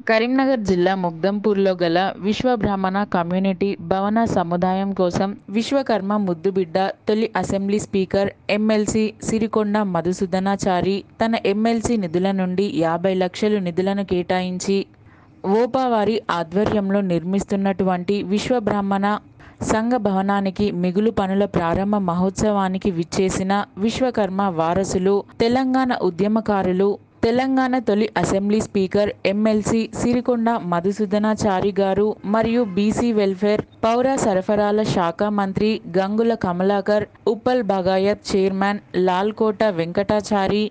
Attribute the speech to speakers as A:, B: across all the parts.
A: కరీంనగర్ జిల్లా ముగ్దంపూర్లో గల విశ్వబ్రాహ్మణ కమ్యూనిటీ భవన సముదాయం కోసం విశ్వకర్మ ముద్దుబిడ్డ తొలి assembly speaker MLC Sirikonda Madhusudanachari తన ఎమ్మెల్సీ నిధుల నుండి 50 లక్షలు నిధులను కేటాయించి ఓపావారి ఆధ్వర్యంలో నిర్మిస్తున్నటువంటి విశ్వబ్రాహ్మణ సంఘ భవనానికి మిగులు పనుల ప్రారంభ మహోత్సవానికి విచ్చేసిన విశ్వకర్మ వారసులు, తెలంగాణ ఉద్యమకారులు, తెలంగాణ తొలి assembly speaker MLC Sirikonda Madhusudanachari గారు మరియు బీసీ వెల్ఫేర్ పౌర సరఫరాల శాఖ మంత్రి గంగుల కమలాకర్, ఉప్పల్ బగాయత్ చైర్మన్ లాల్కోట వెంకటాచారి,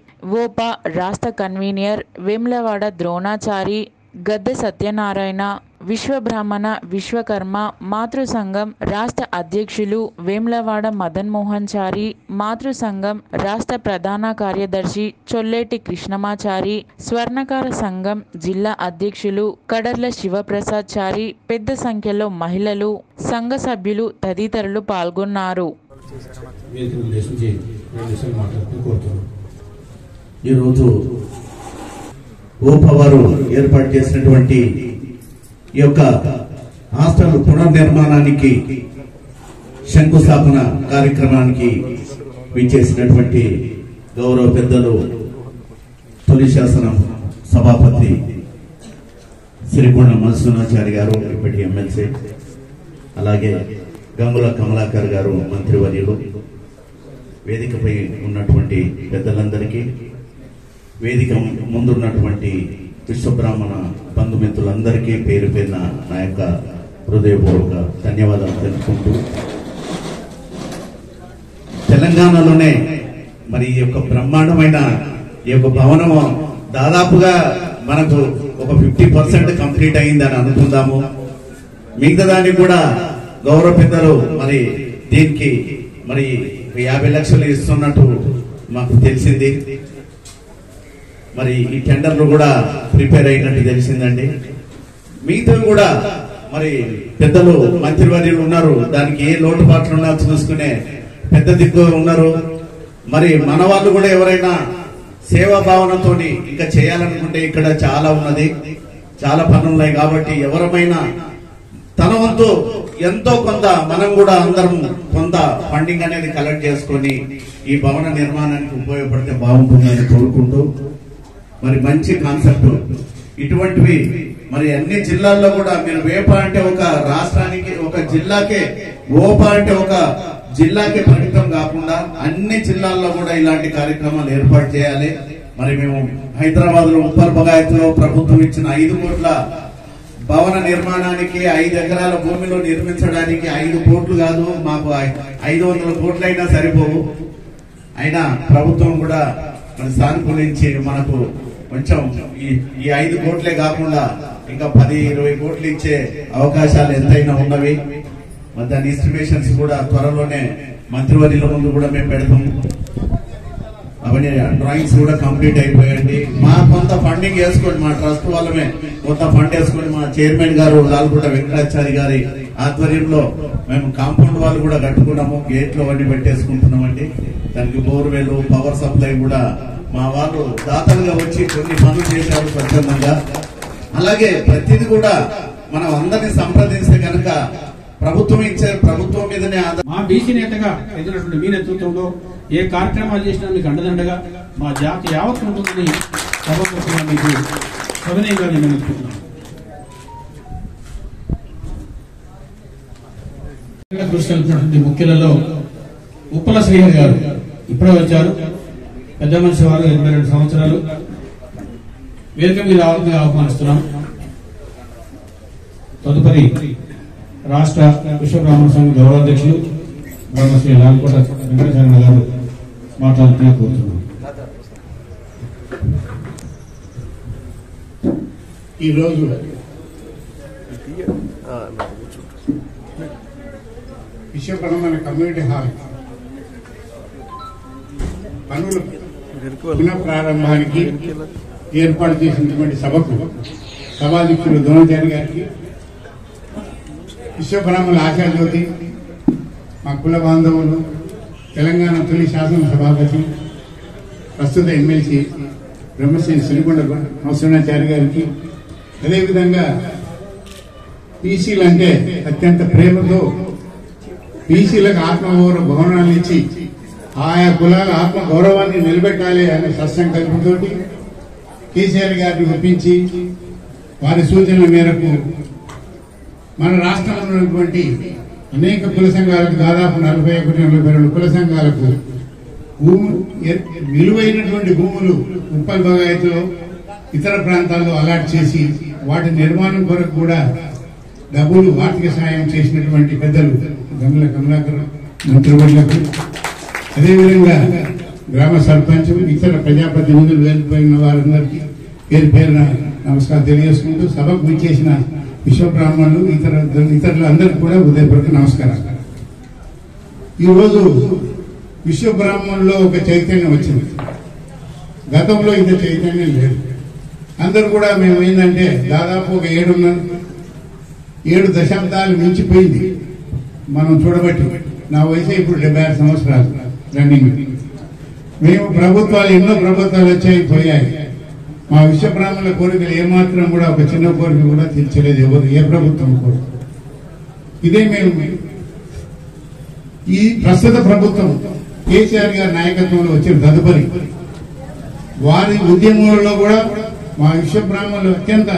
A: ఓపా రాష్ట్ర కన్వీనర్ వేములవాడ ద్రోణాచారి, గద్దె సత్యనారాయణ, విశ్వబ్రాహ్మణ విశ్వకర్మ మాతృసంఘం రాష్ట్ర అధ్యక్షులు వేములవాడ మదన్ మోహన్ చారి, మాతృసంఘం రాష్ట్ర ప్రధాన కార్యదర్శి చొల్లేటి కృష్ణమాచారి, స్వర్ణకార సంఘం జిల్లా అధ్యక్షులు కడర్ల శివప్రసాద్ చారి, పెద్ద సంఖ్యలో మహిళలు, సంఘ సభ్యులు తదితరులు పాల్గొన్నారు.
B: ఈరోజు ఓపవారు ఏర్పాటు చేసినటువంటి ఈ యొక్క హాస్టల్ పునర్నిర్మాణానికి శంకుస్థాపన కార్యక్రమానికి విచ్చేసినటువంటి గౌరవ పెద్దలు తొలి శాసనం సభాపతి సిరికొండ మధుసూదనాచారి గారు, ఇప్పటి ఎమ్మెల్సీ, అలాగే గంగుల కమలాకర్ గారు మంత్రివర్యులు, వేదికపై ఉన్నటువంటి పెద్దలందరికీ, వేదిక ముందున్నటువంటి విశ్వబ్రాహ్మణ బంధుమిత్రులందరికీ పేరు పేరున నా యొక్క హృదయపూర్వక ధన్యవాదాలు తెలుపుకుంటూ, తెలంగాణలోనే మరి ఈ యొక్క బ్రహ్మాండమైన ఈ యొక్క భవనము దాదాపుగా మనకు ఒక 50% కంప్లీట్ అయిందని అనుకుందాము. మిగతా దానికి కూడా గౌరవ పెద్దలు మరి దీనికి మరి 50 లక్షలు ఇస్తున్నట్టు మాకు తెలిసింది. మరి ఈ టెండర్లు కూడా ప్రిపేర్ అయినట్టు తెలిసిందండి. మిగతా కూడా మరి పెద్దలు మంత్రివర్యులు ఉన్నారు, దానికి ఏ లోటుపాట్లు ఉన్నా చూసుకునే పెద్ద దిక్కు ఉన్నారు. మరి మన వాళ్ళు కూడా ఎవరైనా సేవా భావనతో ఇంకా చేయాలనుకుంటే ఇక్కడ చాలా ఉన్నది, చాలా పనులు ఉన్నాయి. కాబట్టి ఎవరమైనా తన వంతు ఎంతో కొంత మనం కూడా అందరం కొంత ఫండింగ్ అనేది కలెక్ట్ చేసుకొని ఈ భవన నిర్మాణానికి ఉపయోగపడితే బాగుంటుందని కోరుకుంటూ, మరి మంచి కాన్సెప్ట్ ఇటువంటివి మరి అన్ని జిల్లాల్లో కూడా మీరు వేప అంటే ఒక రాష్ట్రానికి, ఒక జిల్లాకే, ఓపా అంటే ఒక జిల్లాకే పరిమితం కాకుండా అన్ని జిల్లాల్లో కూడా ఇలాంటి కార్యక్రమాలు ఏర్పాటు చేయాలి. మరి మేము హైదరాబాద్ లో ఉప్పల్ బగాయత్ లో ప్రభుత్వం ఇచ్చిన 5 కోట్ల భవన నిర్మాణానికి 5 ఎకరాల భూమిలో నిర్మించడానికి 5 కోట్లు కాదు, మాకు 500 కోట్లైనా సరిపోవు. అయినా ప్రభుత్వం కూడా మన సానుకూలించి మనకు కొంచెం ఈ 5 కోట్లే కాకుండా ఇంకా 10-20 కోట్లు ఇచ్చే అవకాశాలు ఎంతైనా ఉన్నవి. మరి దాని ఎస్టిమేషన్స్ కూడా త్వరలోనే మంత్రివర్యుల ముందు కూడా మేము పెడతాం. అవన్నీ డ్రాయింగ్స్ కూడా కంప్లీట్ అయిపోయండి. మా కొంత ఫండింగ్ వేసుకోండి, మా ట్రస్ట్ వాళ్ళమే కొంత ఫండ్ వేసుకొని మా చైర్మన్ గారు లాల్కోట వెంకటాచారి గారి ఆధ్వర్యంలో మేము కాంపౌండ్ వాళ్ళు కూడా కట్టుకున్నాము, గేట్లు అవన్నీ పెట్టేసుకుంటున్నామండి. దానికి బోర్వెల్, పవర్ సప్లై కూడా మా వాళ్ళు దాతలుగా వచ్చి కొన్ని పనులు చేశారు స్వచ్ఛందంగా. అలాగే ప్రతిది కూడా మనం అందరినీ సంప్రదిస్తే కనుక ప్రభుత్వం ఇచ్చే ప్రభుత్వం మీదనే
C: మా బీసీ నేతగా ఎదురైనటువంటి మీ నేతృత్వంలో ఏ కార్యక్రమాలు చేసినా మీకు అండదండగా మా జాతి యావత్ ఉంటుందని సభాపతిగా మీకు సవినయంగా నేను అనుకుంటున్నాను. కృషి కలిపినటువంటి ముఖ్యులలో ఉప్పల శ్రీహరి గారు ఇప్పుడే వచ్చారు. పెద్ద మనిషి వారు 22 సంవత్సరాలు. వేదిక మీద ఆహ్వానిస్తున్నాం. తదుపరి రాష్ట్ర విశ్వబ్రాహ్మణ సంఘ గౌరవాధ్యక్షులు బ్రహ్మశ్రీ లాల్కోట వెంకటచరణ గారు మాట్లాడుతూ కోరుతున్నాం.
D: ఈరోజు విశ్వబ్రాహ్మణ కమ్యూనిటీ హాల్ పనులు పునః ప్రారంభానికి ఏర్పాటు చేసినటువంటి సభకు సభాధ్యక్షులు ద్రోణాచారి గారికి, విశ్వబ్రాహ్మణుల ఆశాజ్యోతి, మా కుల బాంధవులు, తెలంగాణ తొలి శాసన సభాపతి, ప్రస్తుత ఎమ్మెల్సీ బ్రహ్మశ్రీ సిరికొండ మధుసూదనాచారి గారికి, అదేవిధంగా బీసీలు అంటే అత్యంత ప్రేమతో బీసీలకు ఆత్మగౌరవ భవనాలు ఇచ్చి ఆయా కులాల ఆత్మ గౌరవాన్ని నిలబెట్టాలి అనే సత్సంకల్పంతో కేసీఆర్ గారిని ఒప్పించి వారి సూచనల మేరకు మన రాష్ట్రంలో ఉన్నటువంటి అనేక కుల సంఘాలకు దాదాపు 41-42 కుల సంఘాలకు విలువైనటువంటి భూములు ఉప్పల్ బగాయత్లో ఇతర ప్రాంతాల్లో అలాట్ చేసి వాటి నిర్మాణం కొరకు కూడా డబ్బులు ఆర్థిక సాయం చేసినటువంటి పెద్దలు గంగుల కమలాకర్ మంత్రివర్యులకు, అదేవిధంగా గ్రామ సర్పంచ్ ఇతర ప్రజాప్రతినిధులు వెళ్ళిపోయిన వారందరికీ పేరు పేరున నమస్కారం తెలియజేసుకుంటూ సభకు విచ్చేసిన విశ్వబ్రాహ్మణులు ఇతరులందరికీ కూడా హృదయపూర్వక నమస్కారం. ఈరోజు విశ్వబ్రాహ్మణుల్లో ఒక చైతన్యం వచ్చింది. గతంలో ఇంత చైతన్యం లేదు. అందరూ కూడా మేము ఏంటంటే దాదాపు ఒక 7 దశాబ్దాలు మించిపోయింది మనం చూడబట్టి. నా వయసు ఇప్పుడు 76 సంవత్సరాలు రన్నింగ్. మేము ప్రభుత్వాలు ఎన్నో ప్రభుత్వాలు వచ్చాయి పోయాయి. మా విశ్వబ్రాహ్మణుల కోరికలు ఏమాత్రం కూడా ఒక చిన్న కోరిక కూడా తీర్చలేదు ఎవరు, ఏ ప్రభుత్వం కూడా. ఇదే మేము ఈ ప్రస్తుత ప్రభుత్వం కేసీఆర్ గారి నాయకత్వంలో వచ్చిన తదుపరి వారి ఉద్యమంలో కూడా మా విశ్వబ్రాహ్మణులు అత్యంత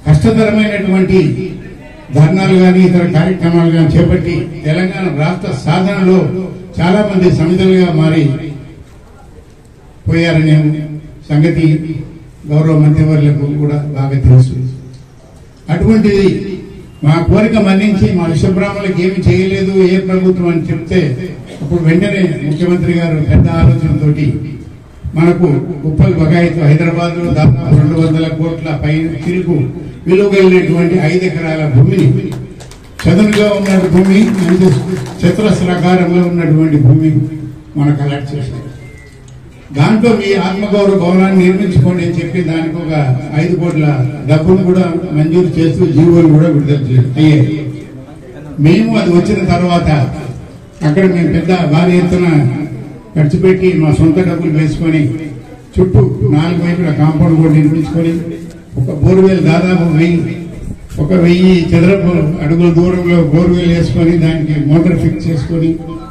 D: కష్టతరమైనటువంటి ధర్నాలు కానీ ఇతర కార్యక్రమాలు కానీ చేపట్టి తెలంగాణ రాష్ట్ర సాధనలో చాలా మంది సమితులుగా మారి పోయారనే సంగతి గౌరవ మంత్రివర్యులకు కూడా బాగా తెలుసు. అటువంటిది మా కోరిక మన్నించి మా విశ్వబ్రాహ్మణులకు ఏమి చేయలేదు ఏ ప్రభుత్వం అని చెప్తే అప్పుడు వెంటనే ముఖ్యమంత్రి గారు పెద్ద ఆలోచనతోటి మనకు ఉప్పల్ బగాయత్ హైదరాబాద్ లో దాదాపు 200 కోట్ల పైన తిరుగు విలువగలిగినటువంటి 5 ఎకరాల భూమిని, చదునుగా ఉన్న భూమి, చతురస్రాకారంలో ఉన్నటువంటి భూమి మనకు అలాట్ చేశారు. దాంట్లో మీ ఆత్మగౌరవ భవనాన్ని నిర్మించుకోండి అని చెప్పి దానికి ఒక 5 కోట్ల డబ్బును కూడా మంజూరు చేస్తూ జీవోలు కూడా విడుదల అయ్యాయి. మేము అది వచ్చిన తర్వాత అక్కడ మేము పెద్ద భారీ ఎత్తున ఖర్చు పెట్టి మా సొంత డబ్బులు వేసుకొని చుట్టూ 4 వైపుల కాంపౌండ్ కూడా నిర్మించుకొని ఒక బోర్వెల్ దాదాపు 1000 చదరపు అడుగుల దూరంలో బోర్వెల్ వేసుకొని దానికి మోటార్ ఫిక్స్ చేసుకొని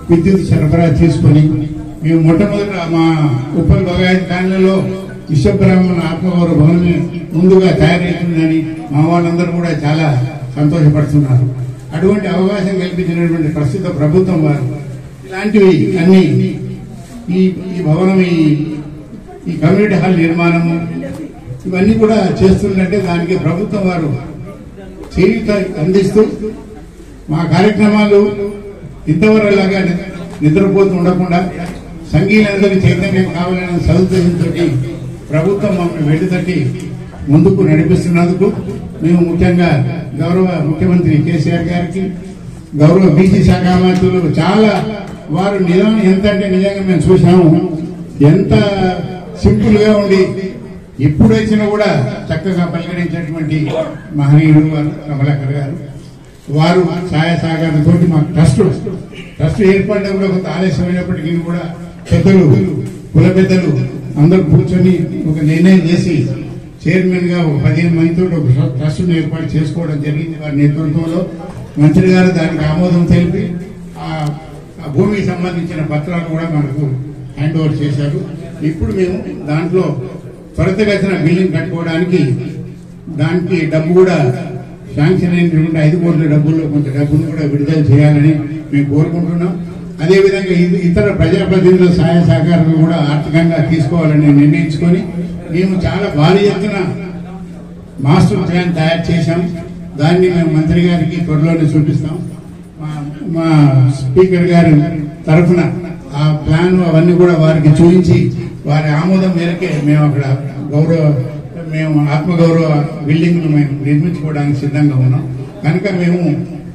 D: విద్యుత్ సరఫరా చేసుకొని మేము మొట్టమొదట మా ఉప్పల్ బగాయత్ కాలనీలో విశ్వబ్రాహ్మణ ఆత్మగౌరవ భవనం ముందుగా తయారవుతుందని మా వాళ్ళందరూ కూడా చాలా సంతోషపడుతున్నారు. అటువంటి అవకాశం కల్పించినటువంటి ప్రస్తుత ప్రభుత్వం వారు ఇలాంటివి అన్ని ఈ భవనం ఈ కమ్యూనిటీ హాల్ నిర్మాణము ఇవన్నీ కూడా చేస్తుందంటే దానికి ప్రభుత్వం వారు చేయూత అందిస్తూ మా కార్యక్రమాలు ఇంతవరలాగా నిద్రపోతూ ఉండకుండా సంఘీయులందరికీ చైతన్యం కావాలనే సదుద్దేశంతో ప్రభుత్వం మమ్మల్ని వెళ్లితట్టి ముందుకు నడిపిస్తున్నందుకు మేము ముఖ్యంగా గౌరవ ముఖ్యమంత్రి కేసీఆర్ గారికి, గౌరవ బీసీ శాఖ మంత్రులు చాలా వారు నిజాన్ని ఎంత అంటే నిజంగా మేము చూసాము. ఎంత సింపుల్ గా ఉండి ఎప్పుడు వచ్చినా కూడా చక్కగా పలకరించేటువంటి మహనీయుడు కమలాకర్ గారు. వారు సహాయ సహకారంతో మాకు ట్రస్ట్ ఏర్పడడంలో కొంత ఆలస్యమైనప్పటికీ కూడా పెద్దలు కుల పెద్దలు అందరూ కూర్చొని ఒక నిర్ణయం చేసి చైర్మన్ గా ఒక 15 మందితో ఒక ట్రస్ట్ ఏర్పాటు చేసుకోవడం జరిగింది. వారి నేతృత్వంలో మంత్రి గారు దానికి ఆమోదం తెలిపి ఆ భూమికి సంబంధించిన పత్రాలు కూడా మనకు హ్యాండ్ ఓవర్ చేశారు. ఇప్పుడు మేము దాంట్లో త్వరితగతిన బిల్డింగ్ కట్టుకోవడానికి దానికి డబ్బు కూడా శాంక్షన్ అయినటువంటి 5 కోట్ల డబ్బుల్లో కొంత డబ్బును కూడా విడుదల చేయాలని మేము కోరుకుంటున్నాం. అదేవిధంగా ఇతర ప్రజాప్రతినిధుల సహాయ సహకారాలు కూడా ఆర్థికంగా తీసుకోవాలని నిర్ణయించుకొని మేము చాలా భారీ ఎత్తున మాస్టర్ ప్లాన్ తయారు చేశాం. దాన్ని మేము మంత్రి గారికి త్వరలోనే చూపిస్తాం. మా స్పీకర్ గారి తరఫున ఆ ప్లాన్ అవన్నీ కూడా వారికి చూపించి వారి ఆమోదం మేరకే మేము అక్కడ మేము ఆత్మగౌరవ బిల్డింగ్ ను మేము నిర్మించుకోవడానికి సిద్ధంగా ఉన్నాం. కనుక మేము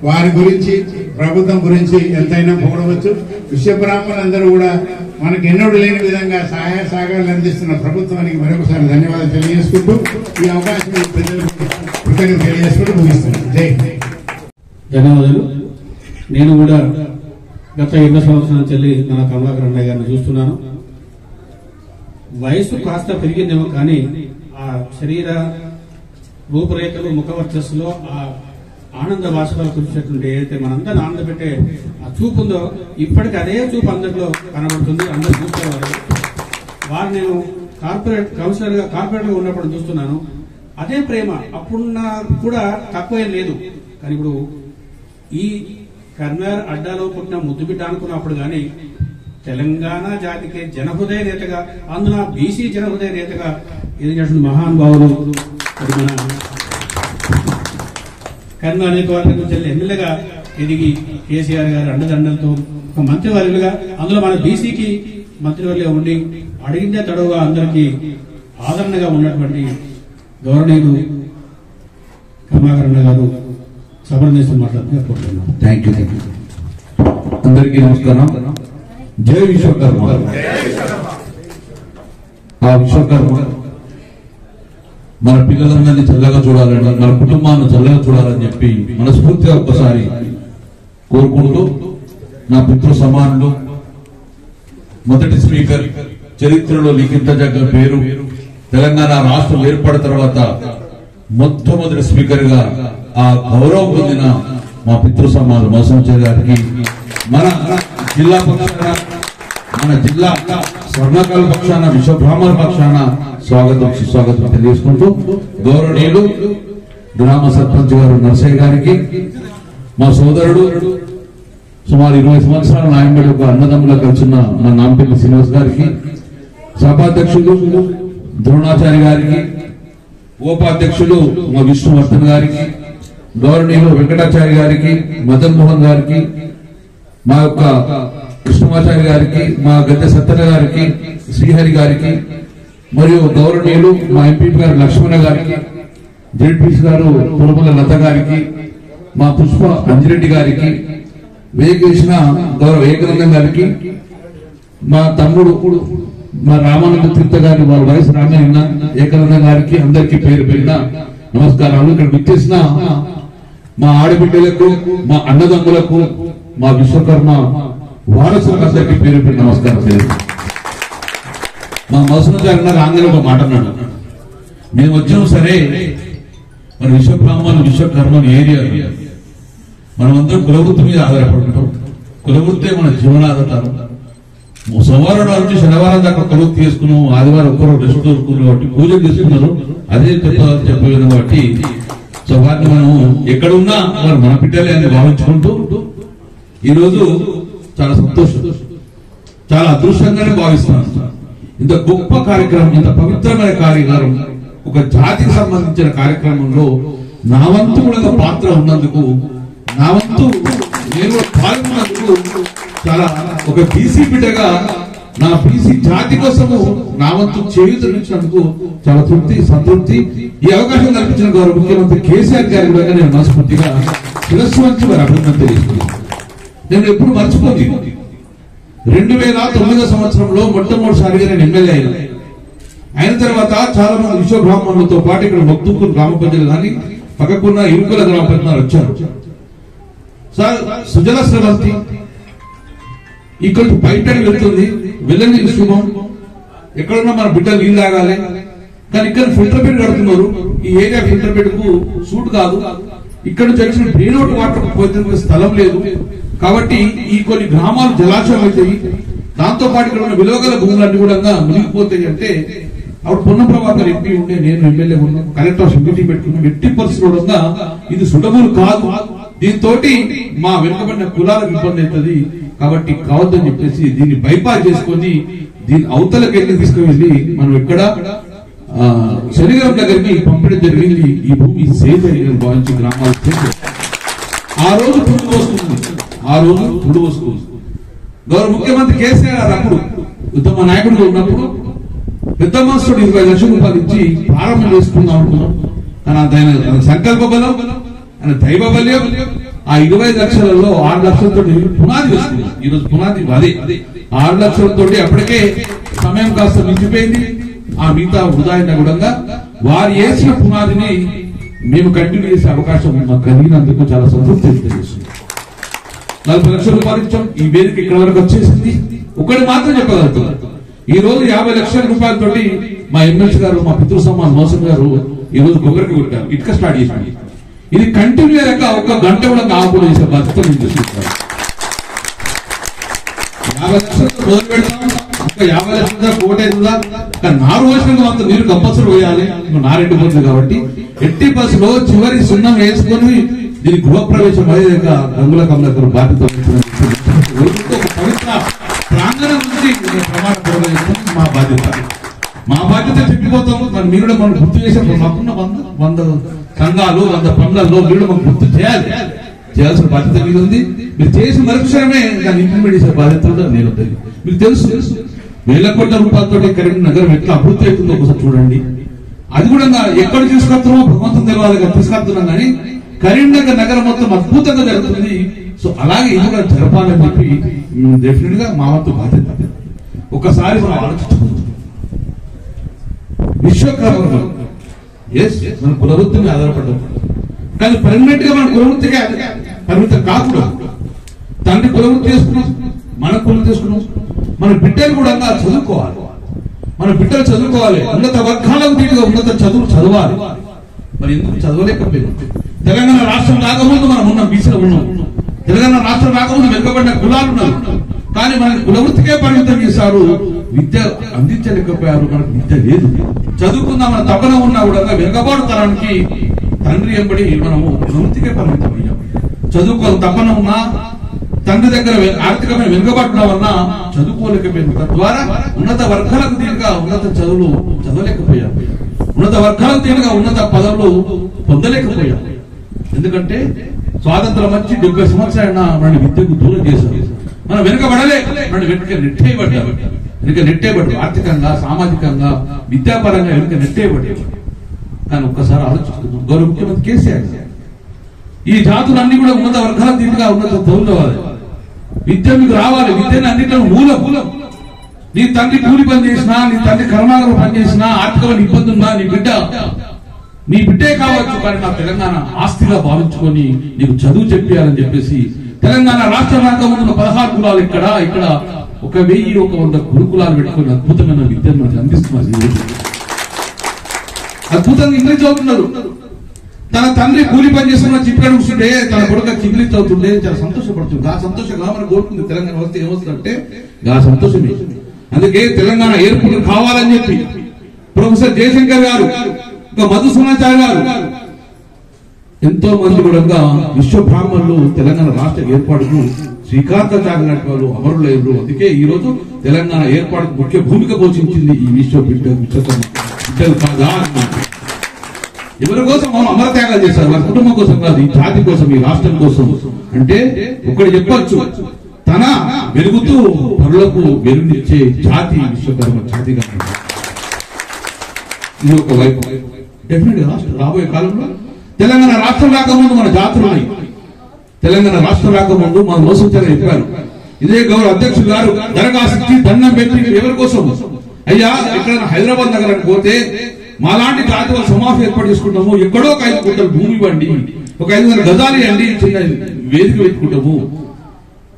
D: వారి గురించి ప్రభుత్వం గురించి ఎంతైనా పొగడవచ్చు. విశ్వబ్రాహ్మణులందరూ కూడా మనకు ఎన్నడూ లేని విధంగా సహాయ సహకారాలు అందిస్తున్న ప్రభుత్వానికి మరొకసారి ధన్యవాదాలు తెలియజేసుకుంటూ ఈ అవకాశం ప్రజలకు కృతజ్ఞతలు తెలియజేసుకుంటూ ముగిస్తున్నాను. జై
C: ధన్యవాదాలు. నేను కూడా గత 20 సంవత్సరాల చెల్లి మన కమలాకర్ అన్నయ్య గారిని చూస్తున్నాను. వయసు కాస్త పెరిగిందేమో కానీ ఆ శరీర రూపురేఖలు ముఖవర్చస్సులో ఆ ఆనంద భాషలో కురిచేటువంటి ఏదైతే మనందరిని ఆనంద పెట్టే ఆ చూపు ఉందో ఇప్పటికీ అదే చూపు అందరిలో కనబడుతుంది. అందరు చూసేవారు వారు నేను కౌన్సిలర్ గా కార్పొరేటర్ గా ఉన్నప్పుడు చూస్తున్నాను. అదే ప్రేమ అప్పుడున్న కూడా తక్కువ లేదు. కానీ ఇప్పుడు ఈ కర్నూలు అడ్డాలో పుట్టిన ముద్దుబిడ్డ అనుకున్నప్పుడు కానీ తెలంగాణ జాతికి జనహృదయ నేతగా, అందున బీసీ జనహృదయ నేతగా ఎదిగినటువంటి మహానుభావులు మన కర్నూలు అనేక వారి నుంచి ఎమ్మెల్యేగా ఎదిగి కేసీఆర్ గారు అండదండలతో ఒక మంత్రివర్యులుగా, అందులో మన బీసీకి మంత్రివర్యులుగా ఉండి అడిగిందే తడవుగా అందరికీ ఆదరణగా ఉన్నటువంటి గౌరవనీయులు కమలాకరణ గారు సభను మాట్లాడుతున్నారు.
E: Thank you. అందరికీ నమస్కారం. జై విశ్వకర్మ. ఆ విశ్వకర్మ మన పిల్లలందరినీ చల్లగా చూడాలని, మన కుటుంబాన్ని చల్లగా చూడాలని చెప్పి మనస్ఫూర్తిగా ఒక్కసారి కోరుకుంటూ, నా పితృ సమానులు, మొదటి స్పీకర్, చరిత్రలో లిఖించదగ్గ పేరు, తెలంగాణ రాష్ట్రం ఏర్పడిన తర్వాత మొట్టమొదటి స్పీకర్ గా ఆ గౌరవం పొందిన మా పితృ సమానులు మోసంచారి గారికి మన జిల్లా పక్షాన, మన జిల్లా స్వర్ణకాల పక్షాన, విశ్వబ్రాహ్మణ పక్షాన స్వాగతం తెలియజేసుకుంటూ, గౌరవనీయులు గ్రామ సర్పంచ్ గారు నర్సయ్య గారికి, మా సోదరుడు సుమారు 20 సంవత్సరాల నాయకుడు ఒక అన్నదమ్ముల కలిసిన మా నాంపల్లి శ్రీనివాస్ గారికి, సభాధ్యక్షులు ద్రోణాచారి గారికి, ఉపాధ్యక్షులు మా విష్ణువర్ధన్ గారికి, గౌరవనీయులు వెంకటాచారి గారికి, మదన్ మోహన్ గారికి, మా యొక్క కృష్ణమాచారి గారికి, మా గద్దె సత్యన గారికి, శ్రీహరి గారికి, మరియు గౌరవనీయులు మా ఎంపీ గారు లక్ష్మణ గారికి, జెడ్పీసీ గారు పురుమల లత గారికి, మా పుష్ప అంజిరెడ్డి గారికి, వేగేసిన గౌరవ ఏకనందం గారికి, మా తమ్ముడు మా రామానంద తీర్థ గారి వాళ్ళ వయసు రామయ్య ఏకనందం గారికి, అందరికీ పేరు పేరున నమస్కారాలు. ఇక్కడ విచ్చేసిన మా ఆడబిడ్డలకు, మా అన్నదమ్ములకు, మా విశ్వకర్మ వారసులకు అందరికీ పేరు పేరు నమస్కారం. మా మోసం గారు ఆంగ్లంలో ఒక మాట అన్నాడు, మేము వచ్చాము సరే మన విశ్వబ్రాహ్మణులు విశ్వకర్మలు ఏరియా మనమందరం కులవృత్తి మీద ఆధారపడుతుంటాం. కులవృత్తే మన జీవనాధారం. సోమవారం నుంచి శనివారం దాకా కులవృత్తి చేసుకున్నాం, ఆదివారం ఒక్కరు రెస్ట్ దొరుకున్నారు కాబట్టి పూజలు చేసుకున్నారు. అదే చెప్పలేదు కాబట్టి సో వారిని మనం ఎక్కడున్నా వారు మన బిడ్డలే అని భావించుకుంటూ ఈరోజు చాలా సంతోషం, చాలా అదృష్టంగానే భావిస్తున్నాను. ఇంత గొప్ప కార్యక్రమం, ఇంత పవిత్రమైన కార్యక్రమం, ఒక జాతికి సంబంధించిన కార్యక్రమంలో నా వంతు కూడా పాత్ర ఉన్నందుకు, నా వంతు నేను పాల్గొన్నందుకు, చాలా ఒక బీసీ బిడ్డగా నా బీసీ జాతి కోసము నా వంతు చేయుతనిచ్చినందుకు చాలా తృప్తి, సంతృప్తి. ఈ అవకాశం కల్పించిన గౌరవ ముఖ్యమంత్రి కేసీఆర్ గారి కూడా నేను మనస్ఫూర్తిగా శిరస్సు వంచి వారి అభినందన తెలియజేస్తున్నాను. నేను ఎప్పుడు మర్చిపోలేదు, 2009 సంవత్సరంలో మొట్టమొదటిసారిగా నేను ఎమ్మెల్యే అయిన తర్వాత చాలా మంది విశ్వబ్రాహ్మణులతో పాటు ఇక్కడ మగ్దుపూర్ గ్రామ ప్రజలు కానీ పక్కకున్న ఇరుకుల గ్రామ ప్రజలు వచ్చారు. సార్ సుజల స్రవంతి ఇక్కడ బయట వెళ్తుంది, వెళ్ళని శుభం, ఎక్కడున్నా మన బిడ్డలు నీళ్ళు తాగాలి, కానీ ఇక్కడ ఫిల్టర్ బెడ్ కడుతున్నారు. ఈ ఏరియా ఫిల్టర్ బెడ్ కు సూట్ కాదు, ఇక్కడ నుంచి వచ్చిన డ్రైన్ అవుట్ వాటర్ పోతే స్థలం లేదు. కాబట్టి ఈ కొన్ని గ్రామాలు జలాశయం అవుతాయి, దాంతో పాటు ఇక్కడ ఉన్న విలువగల భూములన్నీ కూడా మునిగిపోతాయి. అంటే అప్పుడు పొన్నం ప్రభాకర్ ఎంపీ ఉండే, నేను ఎమ్మెల్యే ఉన్నాను, కలెక్టర్ మీటింగ్ పెట్టుకున్నాం. ఎట్టి పరిస్థితుల్లో ఇది సులభం కాదు, దీంతో మా వెనుకబడిన కులాలకు ఇబ్బంది అవుతుంది, కాబట్టి కావద్దని చెప్పేసి దీన్ని బైపాస్ చేసుకొని దీని అవతలకి వెళ్ళి తీసుకువెళ్ళి మనం ఇక్కడ శనిగారం దగ్గరికి పంపడం జరిగింది. ఈ భూమి సేఫ్ అని భావించి గ్రామాలు ఆ రోజు పురుడు వస్తుంది. గౌరవ ముఖ్యమంత్రి కేసీఆర్ అప్పుడు ఉత్తమ నాయకుడిగా ఉన్నప్పుడు పెద్ద మనసుడు 20 లక్షల రూపాయలు ఇచ్చి ప్రారంభం చేసుకుందాం అనుకున్నాం. కానీ ఆయన సంకల్ప బలం, ఆయన దైవ బల్యం, ఆ 25 లక్షలలో 6 లక్షలతో పునాది వేసుకున్నాం. ఈరోజు పునాది అదే 6 లక్షలతో అప్పటికే సమయం కాస్త మించిపోయింది. ఆ మిగతా వృధా అయిన కూడా వారు వేసిన పునాదిని మేము కంటిన్యూ చేసే అవకాశం మాకు కలిగినందుకు చాలా సంతృప్తి తెలియజేస్తుంది. 40 లక్షల రూపాయలు ఇచ్చాం. ఈ వేదిక ఇక్కడ వరకు వచ్చేసింది. ఒకటి మాత్రం చెప్పగలుగుతున్నారు, ఈ రోజు 50 లక్షల రూపాయలతోటి మా ఎమ్మెల్సీ గారు, మా పితృ సమాన్ మోసం గారు ఈ రోజు కొబ్బరికి కొట్టారు, ఇటుక స్టార్ట్ చేశాను. ఇది కంటిన్యూ అయ్యాక ఒక గంట కూడా కాకుండా చేసే బాధ్యత నేను తీసుకుంటాను. 50 లక్షలతో మొదలు పెడతాం, ఇంకా 50 లక్షల కోటి అవుతుందా? కానీ 4 వర్షంగా అంత నీరు కంపల్సరీ పోయాలి, నారెండు పోతుంది కాబట్టి 80% లో చివరి సున్నం వేసుకొని దీని గృహప్రవేశం అయ్యాక గంగుల కమలాకర్ బాధ్యత ఒక పవిత్ర ప్రాంగణం నుంచి ప్రమాణ మా బాధ్యత. మా బాధ్యత చెప్పిపోతాం. మరి మీరు కూడా మనం గుర్తు చేసే మాకున్న 100 సంఘాలు 100 పనులలో మీరు మాకు గుర్తు చేయాల్సిన బాధ్యత మీద ఉంది. మీరు చేసిన మరుక్షణమే దాన్ని ఇంప్లిమెంట్ చేసే బాధ్యత నేను ఉంటుంది. మీకు తెలుసు 1,000 కోట్ల రూపాయలతో కరీంనగర్ నగరం ఎట్లా అభివృద్ధి అవుతుందో ఒకసారి చూడండి. అది కూడా ఎక్కడ తీసుకొస్తున్నామో భగవంతుని తెలియాలి తీసుకొస్తున్నాం, కానీ కరీంనగర్ నగరం మొత్తం అద్భుతంగా జరుగుతుంది. సో అలాగే ఇది కూడా జరపాలని చెప్పి డెఫినెట్ గా మా వంతు బాధ్యత. ఒకసారి మనం ఆలోచించుకుంటాం, విశ్వకర్మ మన కులవృత్తి మీద ఆధారపడ్డాం, కానీ పర్మనెంట్ గా మన కులవృత్తిగా పరిమితం కాకుండా తండ్రి కులవృత్తి చేసుకున్నాం, మన కులం చేసుకున్నాం. మన బిడ్డలు కూడా చదువుకోవాలి, మన బిడ్డలు చదువుకోవాలి, ఉన్నత వర్గాలకు తీరుగా ఉన్నత చదువు చదవాలి. మరి ఎందుకు చదవలేకపోయింది? తెలంగాణ రాష్ట్రం రాకముందు మనం ఉన్నాం, బీసీలో ఉన్నాం. తెలంగాణ రాష్ట్రం రాకముందు వెనుకబడిన కులాలు ఉన్నారు, కానీ మనకి కులవృత్తికే పరిమితం చేశారు, విద్య అందించలేకపోయారు. మనకు విద్య లేదు, చదువుకుందామన్న తపన ఉన్నా కూడా వెనుకబాటు తరానికి తండ్రి ఎంబడి మనము కులవృత్తికే పరిమితం అయ్యాం. చదువుకోవాలి తపన ఉన్నా, తండ్రి దగ్గర ఆర్థికమైన వెనుకబాటు వలన చదువుకోలేకపోయాం. తద్వారా ఉన్నత వర్గాలకు తీరుగా ఉన్నత చదువులు చదవలేకపోయాం, ఉన్నత వర్గాలకు తీరుగా ఉన్నత పదవులు పొందలేకపోయాం. ఎందుకంటే స్వాతంత్రం వచ్చి 70 సంవత్సరాలైన మన విద్యకు దూరం చేశారు. మనం వెనుకబడలే, మన వెనుక నెట్టేయబడ్డారు, ఆర్థికంగా సామాజికంగా విద్యాపరంగా వెనుక నెట్టేయబడ్డారు. కానీ ఒక్కసారి ఆలోచిస్తున్నాం, గౌరవ ముఖ్యమంత్రి కేసీఆర్ ఈ జాతులన్నీ కూడా ఉన్నత వర్గాల తీరుగా ఉన్నత చదువుకోవాలి, విద్య మీకు రావాలి, విద్యను అన్నింటిలో మూలం. నీ తండ్రి కూలి పని చేసినా, నీ తండ్రి కర్మాగారం పని చేసినా, ఆర్థికమైన ఇబ్బంది ఉన్నా నీ బిడ్డే కావచ్చు, కానీ నా తెలంగాణ ఆస్తిగా భావించుకొని నీకు చదువు చెప్పేయాలని చెప్పేసి తెలంగాణ రాష్ట్ర రాకముందు 16 కులాలు ఇక్కడ 1000-100 గురుకులాలు పెట్టుకుని అద్భుతమైన విద్యను మనకు అందిస్తున్నారు. అద్భుతంగా ఇంగ్లీష్ చదువుతున్నారు. తన తండ్రి కూలి పని చేసుకున్న చిట్కాడు కూర్చుంటే తన కొడుకు ఇంగ్లీష్ చదువుతుండే చాలా సంతోషపడుతుంది. ఆ సంతోషంగా మనకు కోరుకుంది తెలంగాణ వస్తే ఏమవుతుందంటే ఆ సంతోషమే. అందుకే తెలంగాణ ఏర్పాటు కావాలని చెప్పి ప్రొఫెసర్ జయశంకర్ గారు, ఇంకా మధుసూదనాచార్య గారు, ఎంతో మంది కూడా విశ్వ బ్రాహ్మణులు తెలంగాణ రాష్ట్ర ఏర్పాటుకు శ్రీకాంతాచార్య లాంటి వాళ్ళు అమరులయ్యారు. అందుకే ఈ రోజు తెలంగాణ ఏర్పాటుకు ముఖ్య భూమిక పోషించింది ఈ బిడ్డలు కాదా. ఎవరి కోసం మనం అమరత్యాగాలు చేశారు, వారి కుటుంబం కోసం కాదు, ఈ జాతి కోసం, ఈ రాష్ట్రం కోసం. అంటే ఒకటి చెప్పొచ్చు, తన వెలుగుతూ పరులకు వెలుగునిచ్చే జాతి విశ్వకర్మ జాతిగా. ఇది ఒక వైపు. డెఫినెట్ గా రాబోయే కాలంలో తెలంగాణ రాష్ట్రం రాకముందు మన జాతులు ఉన్నాయి. తెలంగాణ రాష్ట్రం రాకముందు మన మోసంచారని చెప్పారు. ఇదే గౌరవ అధ్యక్షులు గారు దరఖాస్తు దండం పెట్టి ఎవరి కోసం, అయ్యా ఎక్కడైనా హైదరాబాద్ నగరానికి పోతే మాలాంటి జాతి వాళ్ళు సమావేశం ఏర్పాటు చేసుకుంటాము, ఎక్కడో ఒక 5 కోట్ల భూమి ఇవ్వండి, ఒక 500 గజాలు ఇవ్వండి, చిన్న వేదిక పెట్టుకుంటాము,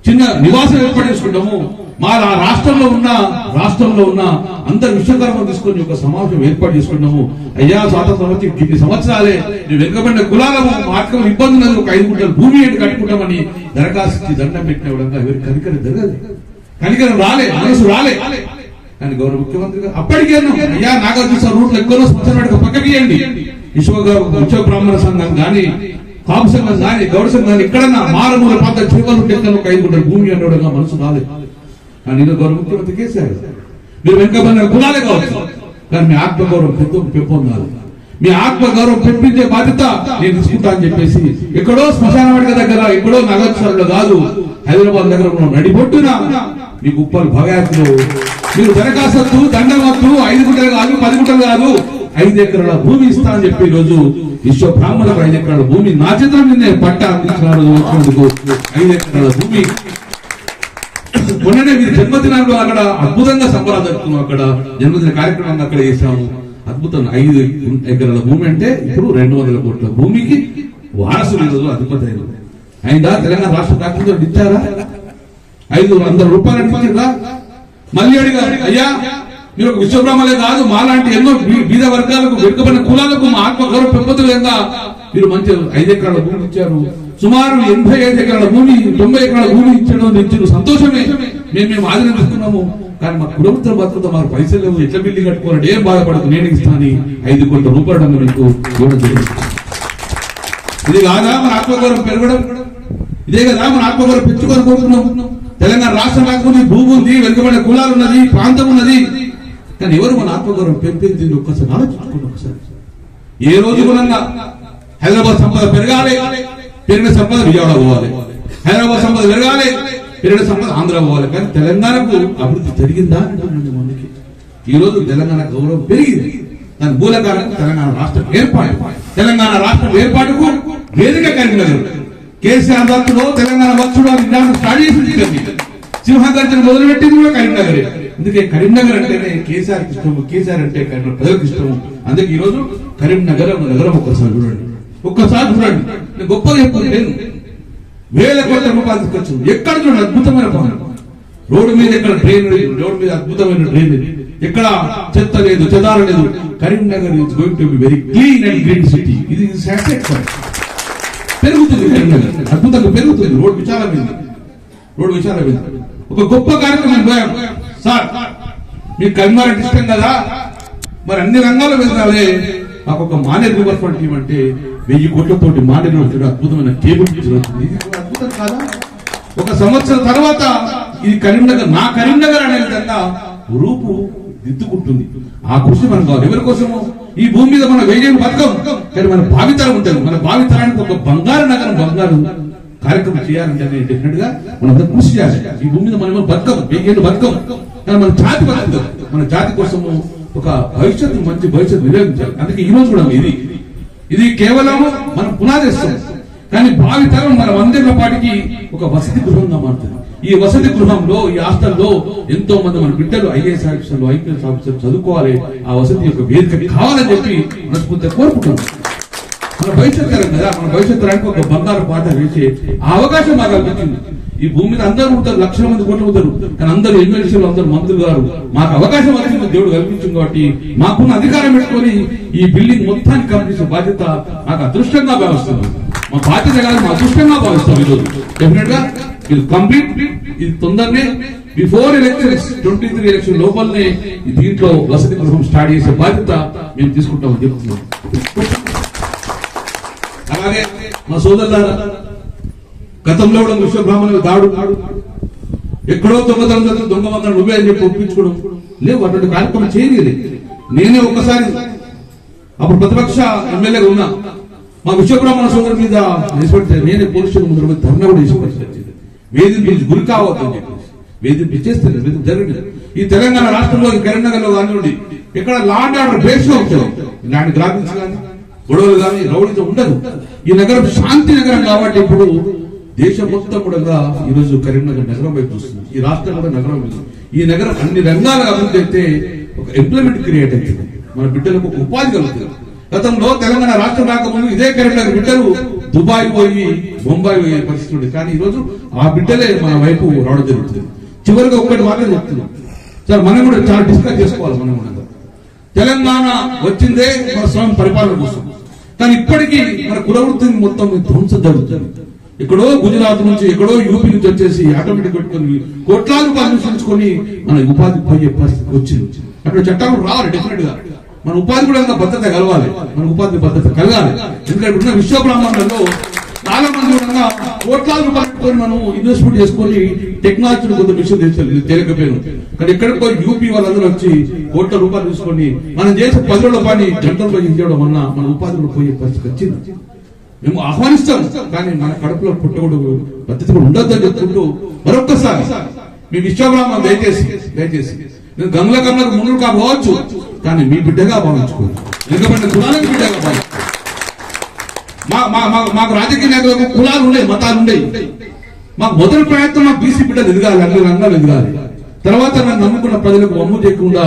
E: చిన్న నివాసం ఏర్పాటు చేసుకుంటాము, మా రాష్ట్రంలో ఉన్న అందరు విశ్వకర్మను తీసుకొని ఒక సమావేశం ఏర్పాటు చేసుకుంటాము. అయ్యా స్వాతంత్రం వచ్చి ఇన్ని సంవత్సరాలే నేను వెనుకబడిన కులాలకు ఆర్థిక ఇబ్బంది ఉన్నది, ఒక 5 గుంటల భూమి ఏంటి కట్టుకుంటామని దరఖాస్తు దండం పెట్టిన విధంగా ఎవరి కనికరం జరగదు, కనికరం రాలే, మనసు రాలే. కానీ గౌరవ ముఖ్యమంత్రి గారు అప్పటికే అయ్యా నాగార్జున రూట్లో ఎక్కువ స్పష్టమైన పక్కకియండి, విశ్వ బ్రాహ్మణ సంఘం కానీ, కాపు సంఘం కానీ, గౌడ సంఘం కానీ, ఎక్కడన్నా మారుమూల పాత జీవాలు ఉంటే ఒక 5 గుంటల భూమి అనడంగా మనసు రాలేదు. కానీ గౌరవ ముఖ్యమంత్రి కేసీఆర్ మీరు వెనుకబడిన కులాలే కావచ్చు, కానీ మీ ఆత్మగౌరవం పెంపొందాలి, మీ ఆత్మగౌరవం పెంపించే బాధ్యత నేను తీసుకుంటా అని చెప్పేసి ఎక్కడో శ్మశాన వాటిక దగ్గర, ఎక్కడో నగరలో కాదు, హైదరాబాద్ నగరంలో నడిబొట్టున మీ గుప్పలు భగాయత్తులు మీరు దరఖాస్తు దండవద్దు, 5 గుంటలు కాదు, 10 గుంటలు కాదు, 5 ఎకరాల భూమి ఇస్తా అని చెప్పి ఈరోజు విశ్వ బ్రాహ్మణులకు 5 ఎకరాల భూమి నా చేతుల మీద పట్ట అందించినారు. 5 ఎకరాల భూమి మొన్ననే మీరు జన్మదినాల్లో అక్కడ అద్భుతంగా సంబరాలు జరుపుకున్నాం, అక్కడ జన్మదిన కార్యక్రమాన్ని అక్కడ చేశాము. అద్భుతం. 5 ఎకరాల భూమి అంటే ఇప్పుడు 200 కోట్ల భూమికి వారసులు ఈరోజు అధిపతి అయిందా? తెలంగాణ రాష్ట్ర డాక్టర్ ఇచ్చారా? 500 రూపాయలు అనిపించిందా? మళ్ళీ అడిగారు, అయ్యా మీరు ఒక విశ్వబ్రహ్మలే కాదు, మాలాంటి ఎన్నో బీద వర్గాలకు వెనుకబడిన కులాలకు మా ఆత్మగౌరవ పెంపొందులేదా మీరు మంచి 5 ఎకరాల భూమి ఇచ్చారు. సుమారు 85 ఎకరాల భూమి 90 ఎకరాల భూమి ఇచ్చిన సంతోషమే మేము ఆదరిస్తున్నాము. కానీ మా కులవృత్తుల భద్రత మాకు పైసలు లేవు, ఎట్లా బిల్డింగ్ కట్టుకోవాలంటే ఏం బాధపడదు, నేను ఇస్తాను 5 కోట్ల రూపాయలు మీకు ఇవ్వడం జరిగింది. ఇది కాదా మన ఆత్మగౌరవం పెరగడం? ఇదే కదా మన ఆత్మగౌరవం పెంచుకొని కోరుకున్నాం. తెలంగాణ రాష్ట్రం రాకపోతే భూమి ఉంది, వెనుకబడిన కులాలు ఉన్నది, ప్రాంతం ఉన్నది. కానీ ఎవరు మన ఆత్మగౌరవం పెంపింది ఒక్కసారి ఆలోచించుకోండి. ఒకసారి ఏ రోజు కూడా హైదరాబాద్ సంపద పెరగాలి, పెరిగిన సంపద విజయవాడ పోవాలి, హైదరాబాద్ సంపద పెరగాలి, పెరిగిన సంపద ఆంధ్ర పోవాలి. కానీ తెలంగాణకు అభివృద్ధి జరిగిందా అంటున్నాను మనకి. ఈ రోజు తెలంగాణ గౌరవం పెరిగింది. దాని మూల కారణం తెలంగాణ రాష్ట్రం ఏర్పాటు. తెలంగాణ రాష్ట్రం ఏర్పాటుకు వేదిక కరీంనగర్. కేసీఆర్ భక్తుడు తెలంగాణ భక్తుడు స్టార్ట్ చేసింది. సింహగర్జన మొదలుపెట్టింది కూడా కరీంనగర్. అందుకే కరీంనగర్ అంటేనే కేసీఆర్ ఇష్టము, కేసీఆర్ అంటే ప్రజలకు ఇష్టము. అందుకే ఈ రోజు కరీంనగర్ నగరం ఒక్కసారి చూడండి, ఒక్కసారి చూడండి. నేను గొప్పగా చెప్పాను, నేను 1000 కోట్ల రూపాయలు తీసుకొచ్చు. ఎక్కడ చూడండి అద్భుతమైన పనులు. రోడ్డు మీద ఎక్కడ ట్రైన్, రోడ్డు మీద అద్భుతమైన ట్రైన్, ఎక్కడ చెత్త లేదు, చెదార లేదు. Karimnagar is going to be very clean and green city. ఇది పెరుగుతుంది, కరీంనగర్ అద్భుతంగా పెరుగుతుంది. రోడ్డు విశాలమైంది. ఒక గొప్ప కార్యక్రమం పోయాం సార్. మీకు కరీంనగర్ అంటే ఇష్టం కదా, మరి అన్ని రంగాల్లో వెళ్తారే. మాకు ఒక మానేర్ రివర్ ఫ్రంట్ టీమ్ అంటే 1000 కోట్లతోటి మానేర్ అద్భుతమైన కేబుల్ జరుగుతుంది. ఇది అద్భుతం కాదా? ఒక సంవత్సరం తర్వాత ఇది కరీంనగర్, నా కరీంనగర్ అనే విధంగా రూపు దిద్దుకుంటుంది. ఆ కృషి మనం కావాలి. ఎవరి కోసము? ఈ భూమి మీద మన వేయని బతకం, కానీ మన భావితరం ఉంటుంది. మన భావితరానికి ఒక బంగారు నగరం, బంగారు కార్యక్రమం చేయాలంటే డెఫినెట్ గా మనం కృషి చేయాలి. ఈ భూమి మీద మనం బతకం, వేయని బతకం, కానీ మన జాతి బతకదు. మన జాతి కోసము ఒక భవిష్యత్తు, మంచి భవిష్యత్తు నిర్వహించాలి. అందుకే ఈ రోజు కూడా ఇది కేవలం మనం పునాదిస్తాం, కానీ భావితరం మన 100 పాటికి ఒక వసతి గృహంగా మారుతుంది. ఈ వసతి గృహంలో, ఈ హాస్టల్లో ఎంతో మంది మన బిడ్డలు IAS ఆఫీసర్లు, IPS ఆఫీసర్లు చదువుకోవాలి. ఆ వసతి యొక్క వేదిక కావాలని చెప్పి మనస్ఫూర్తిగా కోరుకుంటున్నాం. మన భవిష్యత్ తరం కదా, మన భవిష్యత్ తరానికి ఒక బంగారు పాట వేసే ఆ అవకాశం మాకు కల్పించింది. ఈ భూమి మీద అందరూ ఉంటారు, లక్షల మంది కోట్లు ఉంటారు, కానీ అందరూ ఎమ్మెల్సీలు, అందరూ మంత్రులు గారు మాకు అవకాశం వచ్చింది, దేవుడు కల్పించింది. కాబట్టి మాకున్న అధికారం పెట్టుకొని ఈ బిల్డింగ్ మొత్తాన్ని కల్పించే బాధ్యత మాకు అదృష్టంగా భావిస్తున్నాం. మా బాధ్యత కాదు, మా అదృష్టంగా భావిస్తాం. ఈరోజు డెఫినెట్ గా ఇది కంప్లీట్, ఇది తొందరనే బిఫోర్ ఎలక్షన్స్ 23 ఎలక్షన్ లోపలనే దీంట్లో వసతి గృహం స్టార్ట్ చేసే బాధ్యత మేము తీసుకుంటామని చెప్తున్నాం. అలాగే మా సోదరులారా, గతంలో కూడా విశ్వబ్రాహ్మణులు దాడు, ఎక్కడో దొంగతనం, దొంగ వందలు నువ్వే అని చెప్పి ఒప్పించుకోవడం లేవు. అటువంటి కార్యక్రమం చేయలేదు. నేనే ఒక్కసారి అప్పుడు ప్రతిపక్ష ఎమ్మెల్యేగా ఉన్నా, మా విశ్వబ్రాహ్మణ సోదరు మీద నేనే పోలీస్ స్టేషన్ ముందు ధర్నా కూడా చేసి వేధింపించి గురి కావద్దని చెప్పేసి వేధింపించేస్తే జరిగింది. ఈ తెలంగాణ రాష్ట్రంలో, ఈ కరీంనగర్ లో కానివ్వండి, ఇక్కడ లా అండ్ ఆర్డర్ బేస్ లో ఉంటుంది. ఇలాంటి గ్రాఫిక్స్ కానీ, గొడవలు కానీ, రౌడీతో ఉండదు. ఈ నగరం శాంతి నగరం కాబట్టి ఇప్పుడు దేశం మొత్తం కూడా ఈరోజు కరీంనగర్ నగరం వైపు చూస్తుంది. ఈ రాష్ట్రం కూడా నగరం వైపు. ఈ నగరం అన్ని రంగాలుగా అభివృద్ధి అయితే ఒక ఎంప్లాయ్మెంట్ క్రియేట్ అవుతుంది, మన బిడ్డలకు ఒక ఉపాధి కలుగుతుంది. గతంలో తెలంగాణ రాష్ట్రం రాకముందు ఇదే కరీంనగర్ బిడ్డలు దుబాయ్ పోయి, బొంబాయి పోయే పరిస్థితి ఉంది. కానీ ఈ రోజు ఆ బిడ్డలే మన వైపు రావడం జరుగుతుంది. చివరిగా ఒక్కటి మాత్రం చెప్తున్నాం సార్, మనం కూడా చాలా డిస్కస్ చేసుకోవాలి. మనం కూడా తెలంగాణ వచ్చిందే మన స్వయం పరిపాలన కోసం, కానీ ఇప్పటికీ మన కులవృత్తిని మొత్తం ధ్వంసం జరుగుతుంది. ఎక్కడో గుజరాత్ నుంచి, ఎక్కడో యూపీ నుంచి వచ్చేసి ఆటోమేటిక్ పెట్టుకుని కోట్లాది రూపాయలు చూసుకొని మన ఉపాధి పోయే పరిస్థితి వచ్చింది. అక్కడ చట్టాలు రావాలి. డెఫినెట్ గా మన ఉపాధి కూడా భద్రత కలగాలి, మన ఉపాధి భద్రత కలగాలి. ఎందుకంటే ఇప్పుడున్న విశ్వబ్రాహ్మణులలో చాలా మంది కూడా కోట్లాది రూపాయలు పెట్టుకొని మనం ఇన్వెస్ట్మెంట్ చేసుకొని టెక్నాలజీని కొంత విషయం తెచ్చాలి, తేలికపోయాను. కానీ ఎక్కడికో యూపీ వాళ్ళందరూ వచ్చి కోట్ల రూపాయలు తీసుకొని మనం చేసే 10 రోజుల పని గంటల్లో చేయడం వల్ల మన ఉపాధి కూడా పోయే పరిస్థితి వచ్చింది. మేము ఆహ్వానిస్తాం, కానీ మన కడుపులో పుట్టకూడదు, పద్ధతి కూడా ఉండొద్దని చెప్పుకుంటూ మరొక్కసారి మీ విశ్వబ్రాహ్మణ దయచేసి నేను గంగుల కన్నా ముందు కావచ్చు, కానీ మీ బిడ్డగా భావించుకోండి. ఎందుకంటే కులాలకు బిడ్డగా భావించుకోండి. మాకు రాజకీయ నాయకులకు కులాలు ఉన్నాయి, మతాలు ఉన్నాయి. మాకు మొదటి ప్రయత్నం మా బీసీ బిడ్డలు ఎదగాలి, అన్ని రంగాలు ఎదగాలి. తర్వాత నన్ను నమ్ముకున్న ప్రజలకు వమ్ము చేయకుండా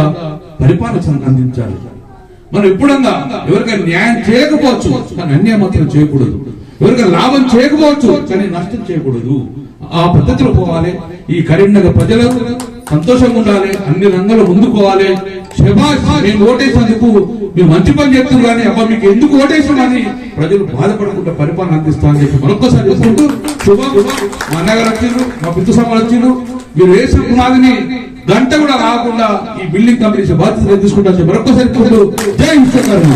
E: పరిపాలన అందించాలి. మనం ఎప్పుడన్నా ఎవరికైనా న్యాయం చేయకపోవచ్చు, కానీ అన్యాయం మాత్రం చేయకూడదు. ఎవరికైనా లాభం చేయకపోవచ్చు, కానీ నష్టం చేయకూడదు. ఆ పద్ధతిలో పోవాలి. ఈ కరీంనగర్ ప్రజలు సంతోషంగా ఉండాలి, అన్ని రంగాల్లో ముందుకోవాలి. శభాష్ మేము ఓటేసినందుకు మీరు మంచి పని చెప్తున్నారు కానీ అబ్బా మీకు ఎందుకు ఓటేసామని ప్రజలు బాధపడకుండా పరిపాలన అందిస్తామని చెప్పి మరొకసారి చెప్తుంటూ శుభం. మా అన్నగారు వచ్చిండ్రు, మా పితృ సమాలు వచ్చిండ్రు, మీరు వేసిన పునాదిని గంట కూడా రాకుండా ఈ బిల్డింగ్ కంపెనీ బాధ్యత తీసుకుంటారు మరొకసారి చెప్తూ జై విశ్వకర్మ.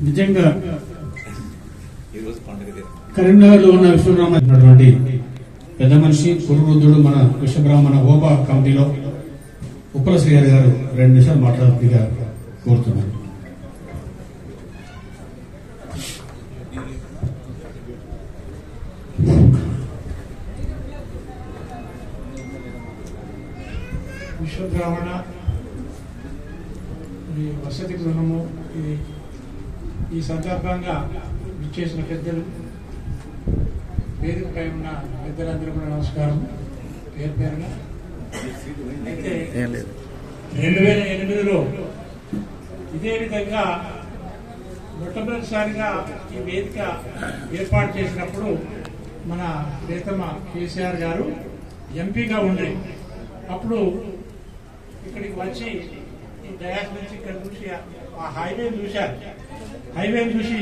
C: నిజంగా కరీంనగర్ లో ఉన్న విశ్వబ్రాహ్మణటువంటి పెద్ద మనిషి కురువృద్ధుడు మన విశ్వబ్రాహ్మణ హోపా కమిటీలో ఉప్పల శ్రీహరి గారు 2 నిమిషాలు మాట్లాడుతుందిగా కోరుతున్నారు.
F: విశ్వబ్రాహ్మణ వసతి గృహము ఈ సందర్భంగా విచ్చేసిన పెద్దలు, వేదికపై ఉన్న పెద్దలందరూ కూడా నమస్కారం పేరు పేరుగా. అయితే 2008లో ఇదే విధంగా మొట్టమొదటిసారిగా ఈ వేదిక ఏర్పాటు చేసినప్పుడు మన ప్రియతమ కేసీఆర్ గారు ఎంపీగా ఉండే అప్పుడు ఇక్కడికి వచ్చి ఈ డయాస్ నుంచి ఇక్కడ చూసి ఆ హైవేని చూశారు. హైవేని చూసి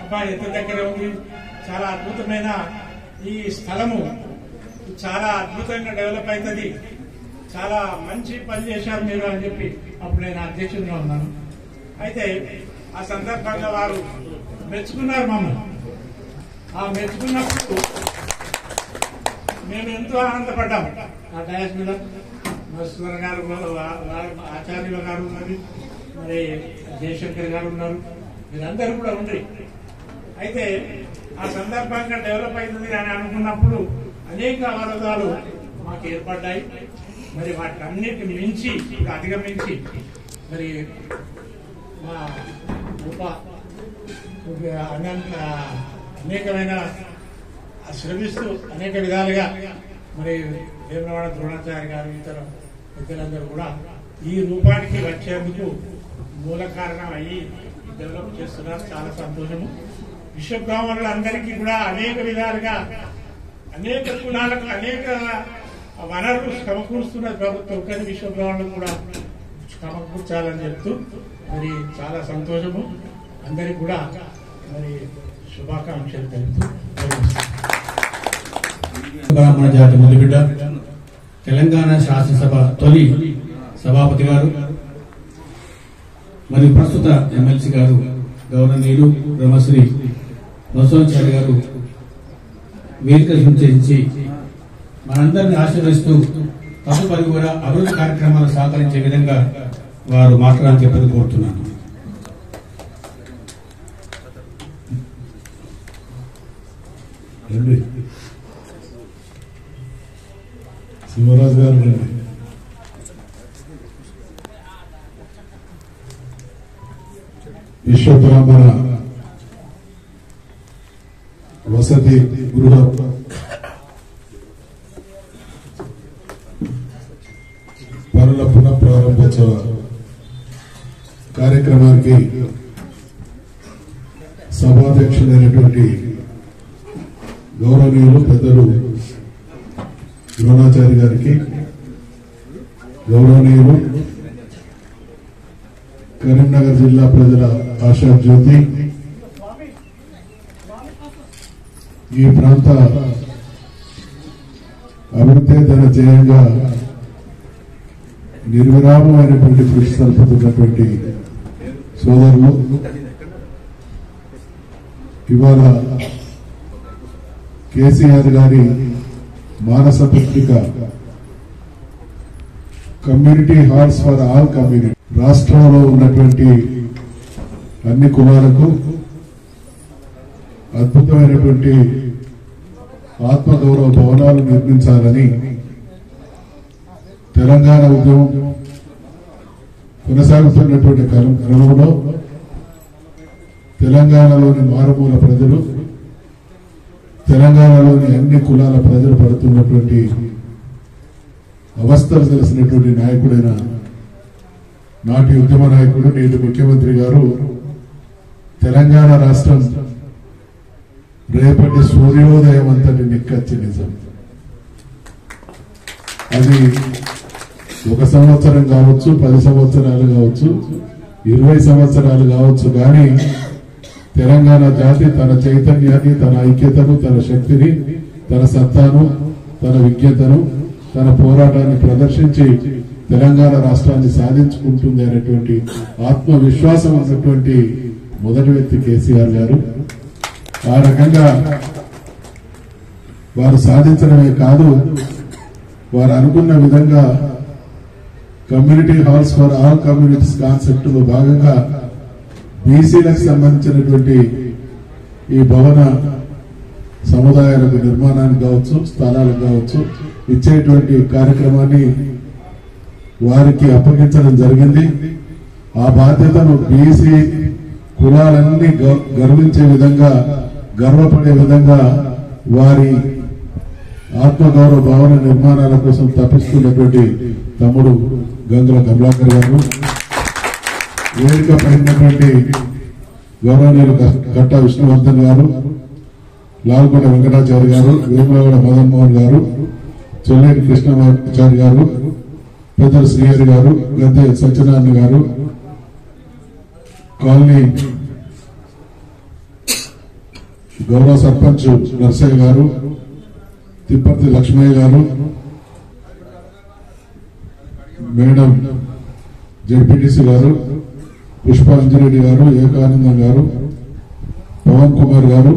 F: అబ్బా ఎంత దగ్గర ఉంది, చాలా అద్భుతమైన ఈ స్థలము, చాలా అద్భుతంగా డెవలప్ అవుతుంది, చాలా మంచి పని చేశారు మీరు అని చెప్పి అప్పుడు నేను అధ్యక్షుడిగా ఉన్నాను. అయితే ఆ సందర్భంగా వారు మెచ్చుకున్నారు మమ్మల్ని. ఆ మెచ్చుకున్నప్పుడు మేము ఎంతో ఆనందపడ్డాము. ఆ డయాస్ మీద మధుసూదన్ గారు, ఆచార్యుల గారు ఉన్నారు, మరి జయశంకర్ గారు ఉన్నారు, మీరందరూ కూడా ఉండ్రి. అయితే ఆ సందర్భంగా డెవలప్ అవుతుంది అని అనుకున్నప్పుడు అనేక అవరోధాలు మాకు ఏర్పడ్డాయి. మరి వాటి అన్నిటి మించి అధిగమించి మరి మా అనేకమైన శ్రమిస్తూ అనేక విధాలుగా మరి వేములవాడ ద్రోణాచార్య గారు ఇతర పెద్దలందరూ కూడా ఈ రూపానికి వచ్చేందుకు మూల కారణం అయ్యి డెవలప్ చేస్తున్నారు. చాలా సంతోషము. విశ్వబ్రాహ్మణులందరికీ కూడా అనేక విధాలుగా అనేక కులాలకు అనేక వనరులు సమకూరుస్తున్న ప్రభుత్వం, కానీ విశ్వబ్రాహ్మణులు కూడా సమకూర్చాలని చెప్తూ మరి చాలా సంతోషము. అందరికి కూడా మరి శుభాకాంక్షలు తెలుపుతూ
C: బ్రాహ్మణ జాతి ముద్దుబిడ్డ, తెలంగాణ శాసనసభ తొలి సభాపతి గారు మరియు ప్రస్తుత ఎమ్మెల్సీ గారు గౌరవనీయులు బ్రహ్మశ్రీ మధుసూదనాచార్య గారు వేదిక సూచించి మనందరినీ ఆశీర్వదిస్తూ తదుపరి కూడా అభివృద్ధి కార్యక్రమాలు సహకరించే విధంగా వారు మాట్లాడాలని చెప్పి కోరుతున్నాను.
G: శివరాజు గారు రండి. విశ్వబ్రాహ్మణ వసతి గృహ పనుల పునఃప్రారంభోత్సవ కార్యక్రమానికి సభాధ్యక్షులైనటువంటి గౌరవనీయులు పెద్దలు ద్రోణాచార్య గారికి, గౌరవనీయులు కరీంనగర్ జిల్లా ప్రజల ఆశా జ్యోతి, ఈ ప్రాంత అభివృద్ధి ధన ధ్యేయంగా నిర్విరామమైనటువంటి కృషి సల్పుతున్నటువంటి సోదరులు, ఇవాళ కేసీఆర్ గారి మానస పత్రిక community halls for all community రాష్ట్రంలో ఉన్నటువంటి అన్ని కులాలకు అద్భుతమైనటువంటి ఆత్మగౌరవ భవనాలు నిర్మించాలని తెలంగాణ ఉద్యమం కొనసాగుతున్నటువంటి క్రమంలో తెలంగాణలోని మారుమూల ప్రజలు, తెలంగాణలోని అన్ని కులాల ప్రజలు పడుతున్నటువంటి అవస్థలు తెలిసినటువంటి నాయకుడైన నాటి ఉద్యమ నాయకుడు, నేటి ముఖ్యమంత్రి గారు తెలంగాణ రాష్ట్రం రేపటి సూర్యోదయం అంతటి నిక్కచ్చి నిజం. అది 1 సంవత్సరం కావచ్చు, 10 సంవత్సరాలు కావచ్చు, 20 సంవత్సరాలు కావచ్చు, కానీ తెలంగాణ జాతి తన చైతన్యాన్ని, తన ఐక్యతను, తన శక్తిని, తన సత్తాను, తన విజ్ఞతను, తన పోరాటాన్ని ప్రదర్శించి తెలంగాణ రాష్ట్రాన్ని సాధించుకుంటుంది అనేటువంటి ఆత్మవిశ్వాసం ఉన్నటువంటి మొదటి వ్యక్తి కేసీఆర్ గారు. ఆ రకంగా వారు సాధించడమే కాదు, వారు అనుకున్న విధంగా community halls for all communities concept లో భాగంగా బీసీలకు సంబంధించినటువంటి ఈ భవన సముదాయాలకు నిర్మాణానికి కావచ్చు, స్థలాలకు కావచ్చు ఇచ్చేటువంటి కార్యక్రమాన్ని వారికి అప్పగించడం జరిగింది. ఆ బాధ్యతను బీసీ కులాలన్నీ గర్వించే విధంగా, గర్వపడే విధంగా వారి ఆత్మగౌరవ భవన నిర్మాణాల కోసం తప్పిస్తున్నటువంటి తమ్ముడు గంగుల కమలాకర్ గారు, వేదిక పడినటువంటి గౌరవనీయులు గట్టా విష్ణువర్ధన్ గారు, లాల్కొండ వెంకటాచారి గారు, వేములవాడ మదన్ మోహన్ గారు, చొల్లేటి కృష్ణమాచారి గారు, పెద్దలు శ్రీహరి గారు, గద్దె సత్యనారాయణ గారు, కాలనీ గౌరవ సర్పంచ్ నర్సయ్య గారు, తిప్పర్తి లక్ష్మయ్య గారు, మేడం జడ్పీటీసీ గారు, పుష్పాంజరెడ్డి గారు, ఏకానందం గారు, పవన్ కుమార్ గారు,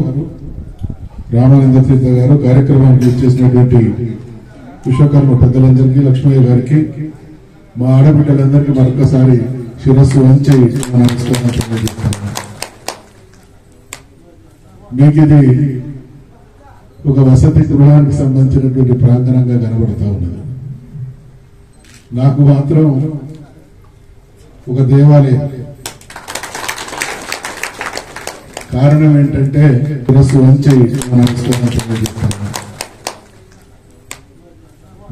G: రామానంద తీర్థ గారు, కార్యక్రమానికి ఇచ్చేసినటువంటి విశ్వకర్మ పెద్దలందరికీ, లక్ష్మయ్య గారికి, మా ఆడబిడ్డలందరికీ మరొకసారి శిరస్సు వంచి మీకు ఇది ఒక వసతి గృహానికి సంబంధించినటువంటి ప్రాంగణంగా కనబడతా ఉన్నది. నాకు మాత్రం ఒక దేవాలయం. కారణం ఏంటంటే శిరస్సు వంచి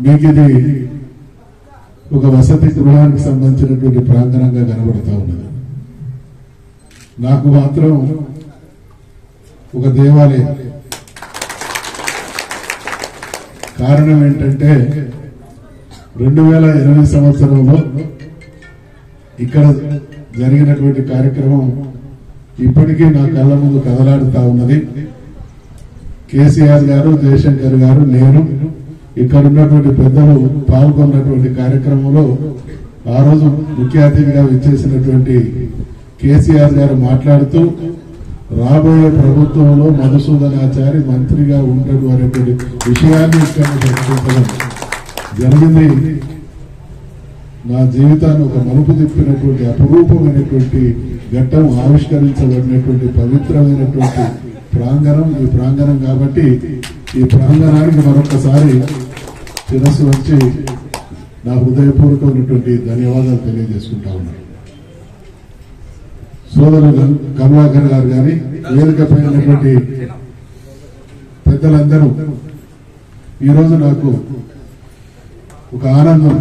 G: మీకు ఇది ఒక వసతి గృహానికి సంబంధించినటువంటి ప్రాంగణంగా కనబడతా ఉన్నది. నాకు మాత్రం ఒక దేవాలయం. కారణం ఏంటంటే 2008 సంవత్సరంలో ఇక్కడ జరిగినటువంటి కార్యక్రమం ఇప్పటికీ నా కళ్ళ ముందు కదలాడుతా ఉన్నది. కేసీఆర్ గారు, జయశంకర్ గారు, నేను ఇక్కడ ఉన్నటువంటి పెద్దలు పాల్గొన్నటువంటి కార్యక్రమంలో ఆ రోజు ముఖ్య అతిథిగా విచ్చేసినటువంటి కేసీఆర్ గారు మాట్లాడుతూ రాబోయే ప్రభుత్వంలో మధుసూదనాచారి మంత్రిగా ఉంటాడు అనేటువంటి విషయాన్ని ఇక్కడ చర్చించడం జరిగింది. నా జీవితాన్ని ఒక మలుపు తిప్పినటువంటి అపురూపమైనటువంటి ఘట్టం ఆవిష్కరించబడినటువంటి పవిత్రమైనటువంటి ప్రాంగణం ఈ ప్రాంగణం కాబట్టి ఈ ప్రాంగణానికి మరొకసారి శిరస్సు వచ్చి నా హృదయపూర్వకమైనటువంటి ధన్యవాదాలు తెలియజేసుకుంటా ఉన్నాను. సోదరులు కమలాకర్ గారు గాని వేదికపై ఉన్నటువంటి పెద్దలందరూ ఈరోజు నాకు ఒక ఆనందం.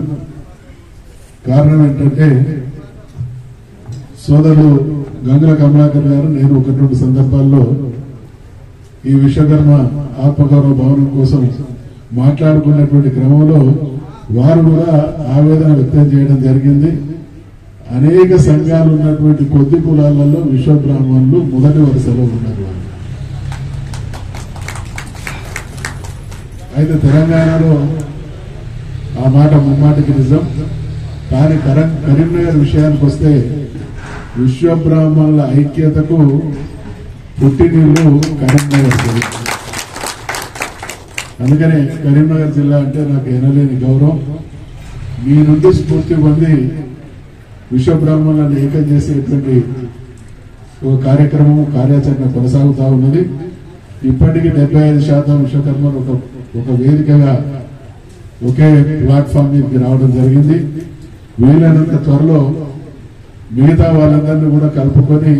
G: కారణం ఏంటంటే సోదరులు గంగుల కమలాకర్ గారు, నేను 1-2 సందర్భాల్లో ఈ విశ్వకర్మ ఆత్మగౌరవ భవనం కోసం మాట్లాడుకున్నటువంటి క్రమంలో వారు కూడా ఆవేదన వ్యక్తం చేయడం జరిగింది. అనేక సంఘాలు ఉన్నటువంటి కొద్ది కులాలలో విశ్వబ్రాహ్మణులు మొదటి వరుసలో ఉన్నారు. అయితే తెలంగాణలో ఆ మాట ముమ్మాటికి నిజం. కానీ కరీంనగర్ విషయానికి వస్తే విశ్వబ్రాహ్మణుల ఐక్యతకు పుట్టినిల్లు కరీంనగర్ జిల్లా. అందుకనే కరీంనగర్ జిల్లా అంటే నాకు ఎనలేని గౌరవం. మీ నుండి స్ఫూర్తి పొంది విశ్వబ్రాహ్మణులను ఏకం చేసేటువంటి ఒక కార్యాచరణ కొనసాగుతా ఉన్నది. ఇప్పటికీ 75% విశ్వకర్మలు ఒక వేదికగా ఒకే ప్లాట్ఫామ్ మీదకి రావడం జరిగింది. వీలైనంత త్వరలో మిగతా వాళ్ళందరినీ కూడా కలుపుకొని